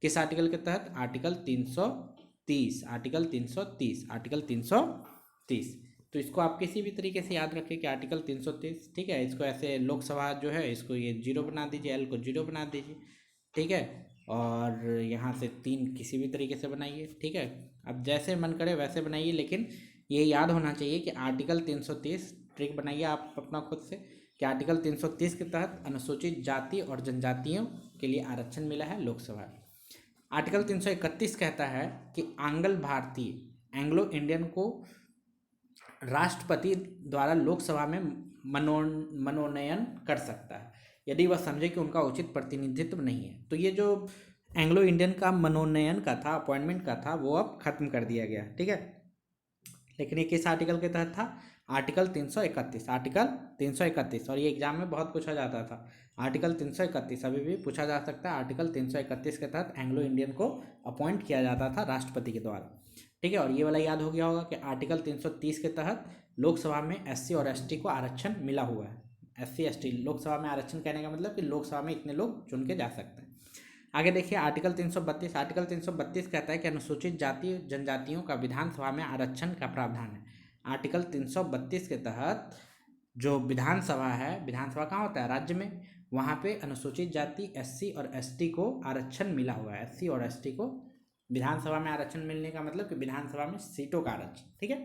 किस आर्टिकल के तहत, आर्टिकल 330, आर्टिकल 330, आर्टिकल 330। तो इसको आप किसी भी तरीके से याद रखें कि आर्टिकल 330, ठीक है। इसको ऐसे लोकसभा जो है इसको ये 0 बना दीजिए, एल को 0 बना दीजिए, ठीक है, और यहाँ से 3 किसी भी तरीके से बनाइए, ठीक है। अब जैसे मन करे वैसे बनाइए, लेकिन ये याद होना चाहिए कि आर्टिकल 330, ट्रिक बनाइए आप अपना खुद से, कि आर्टिकल 330 के तहत अनुसूचित जाति और जनजातियों के लिए आरक्षण मिला है लोकसभा में। आर्टिकल 331 कहता है कि एंग्लो इंडियन को राष्ट्रपति द्वारा लोकसभा में मनोनयन कर सकता है यदि वह समझे कि उनका उचित प्रतिनिधित्व नहीं है। तो ये जो एंग्लो इंडियन का मनोनयन का था, अपॉइंटमेंट का था, वो अब खत्म कर दिया गया, ठीक है। लेकिन ये किस आर्टिकल के तहत था, आर्टिकल 331, आर्टिकल 331, और ये एग्जाम में बहुत पूछा जाता था, आर्टिकल 331 अभी भी पूछा जा सकता है। आर्टिकल 331 के तहत एंग्लो इंडियन को अपॉइंट किया जाता था राष्ट्रपति के द्वारा, ठीक है। और ये वाला याद हो गया होगा कि आर्टिकल 330 के तहत लोकसभा में एससी और एसटी को आरक्षण मिला हुआ है। एससी एसटी लोकसभा में आरक्षण कहने का मतलब कि लोकसभा में इतने लोग चुन के जा सकते हैं। आगे देखिए आर्टिकल 332। आर्टिकल 332 कहता है कि अनुसूचित जाति जनजातियों का विधानसभा में आरक्षण का प्रावधान है। आर्टिकल 332 के तहत जो विधानसभा है, विधानसभा कहाँ होता है? राज्य में। वहाँ पे अनुसूचित जाति एससी और एसटी को आरक्षण मिला हुआ है। एससी और एसटी को विधानसभा में आरक्षण मिलने का मतलब कि विधानसभा में सीटों का आरक्षण, ठीक है।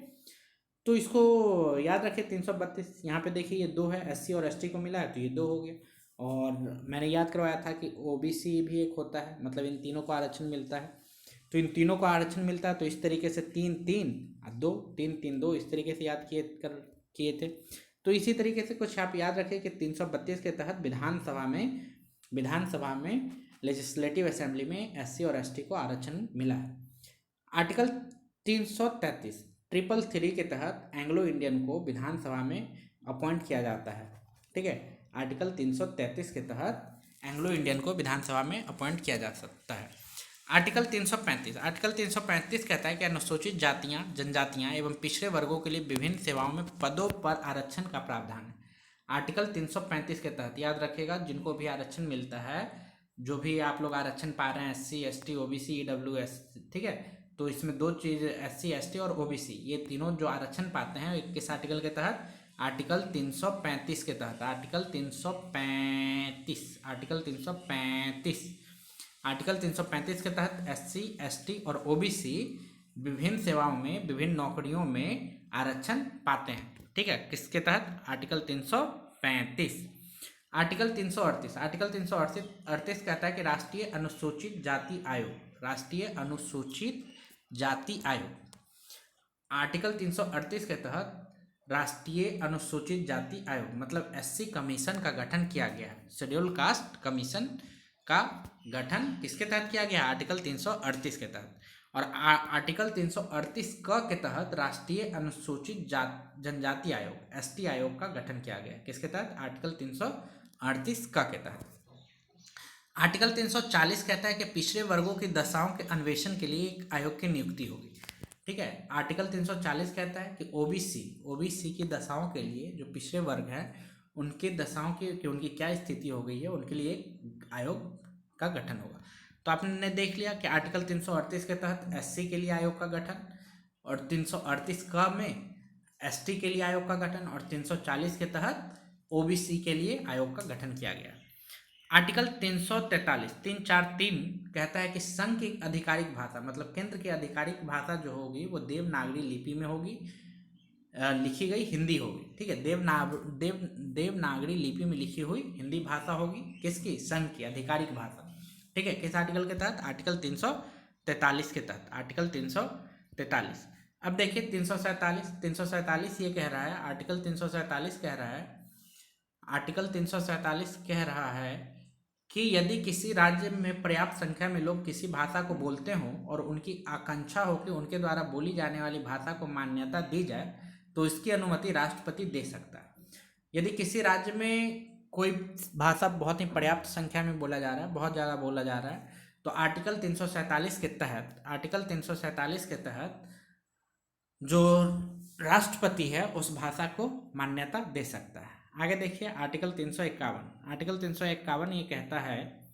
तो इसको याद रखें 332। यहाँ पे देखिए ये 2 है, एससी और एसटी को मिला है तो ये 2 हो गया। और मैंने याद करवाया था कि ओबीसी भी एक होता है, मतलब इन तीनों को आरक्षण मिलता है। तो इन तीनों को आरक्षण मिलता है तो इस तरीके से 3 3 और 2 3 3 2 इस तरीके से याद किए थे। तो इसी तरीके से कुछ आप याद रखें कि 332 के तहत विधानसभा में लेजिस्लेटिव असेंबली में एससी और एसटी को आरक्षण मिला है। आर्टिकल 333 333 के तहत एंग्लो इंडियन को विधानसभा में अपॉइंट किया जाता है, ठीक है। आर्टिकल 333 के तहत एंग्लो इंडियन को विधानसभा में अपॉइंट किया जा सकता है। आर्टिकल 335 कहता है कि अनुसूचित जातियां जनजातियां एवं पिछड़े वर्गों के लिए विभिन्न सेवाओं में पदों पर आरक्षण का प्रावधान है। आर्टिकल 335 के तहत याद रखिएगा, जिनको भी आरक्षण मिलता है, जो भी आप लोग आरक्षण पा रहे हैं एससी एसटी ओबीसी ईडब्ल्यूएस, ठीक है, तो इसमें 2 चीज़ एससी एसटी और ओबीसी ये तीनों जो आरक्षण पाते हैं किस आर्टिकल के तहत? आर्टिकल 335 के तहत। आर्टिकल 335 के तहत एससी एसटी और ओबीसी विभिन्न सेवाओं में विभिन्न नौकरियों में आरक्षण पाते हैं, ठीक है। किसके तहत? आर्टिकल 335। आर्टिकल 338 कहता है कि राष्ट्रीय अनुसूचित जाति आयोग आर्टिकल 338 के तहत राष्ट्रीय अनुसूचित जाति आयोग मतलब एससी कमीशन का गठन किया गया है। शेड्यूल कास्ट कमीशन का गठन किसके तहत किया गया? आर्टिकल 338 के तहत। और आर्टिकल 338 क के तहत राष्ट्रीय अनुसूचित जनजाति आयोग एसटी आयोग का गठन किया गया। किसके तहत? आर्टिकल 338 क के तहत। आर्टिकल 340 कहता है कि पिछड़े वर्गों की दशाओं के अन्वेषण के लिए एक आयोग की नियुक्ति होगी, ठीक है। आर्टिकल 340 कहता है कि ओबीसी की दशाओं के लिए, जो पिछड़े वर्ग हैं उनके दशाओं की उनकी क्या स्थिति हो गई है, उनके लिए एक आयोग का गठन होगा। तो आपने देख लिया कि आर्टिकल 338 के तहत एससी के लिए आयोग का गठन, और 338 क में एसटी के लिए आयोग का गठन, और 340 के तहत ओबीसी के लिए आयोग का गठन किया गया। आर्टिकल 343 कहता है कि संघ की आधिकारिक भाषा मतलब केंद्र की आधिकारिक भाषा जो होगी वो देवनागरी लिपि में होगी, लिखी गई हिंदी होगी, ठीक है। देवनागरी लिपि में लिखी हुई हिंदी भाषा होगी। किसकी? संघ की आधिकारिक भाषा, ठीक है। किस आर्टिकल के तहत? आर्टिकल 343 के तहत। आर्टिकल 343। अब देखिए 347 ये कह रहा है, आर्टिकल 347 कह रहा है कि यदि किसी राज्य में पर्याप्त संख्या में लोग किसी भाषा को बोलते हों और उनकी आकांक्षा हो कि उनके द्वारा बोली जाने वाली भाषा को मान्यता दी जाए तो इसकी अनुमति राष्ट्रपति दे सकता है। यदि किसी राज्य में कोई भाषा बहुत ही पर्याप्त संख्या में बोला जा रहा है, बहुत ज़्यादा बोला जा रहा है, तो आर्टिकल 347 के तहत जो राष्ट्रपति है उस भाषा को मान्यता दे सकता है। आगे देखिए आर्टिकल 351 ये कहता है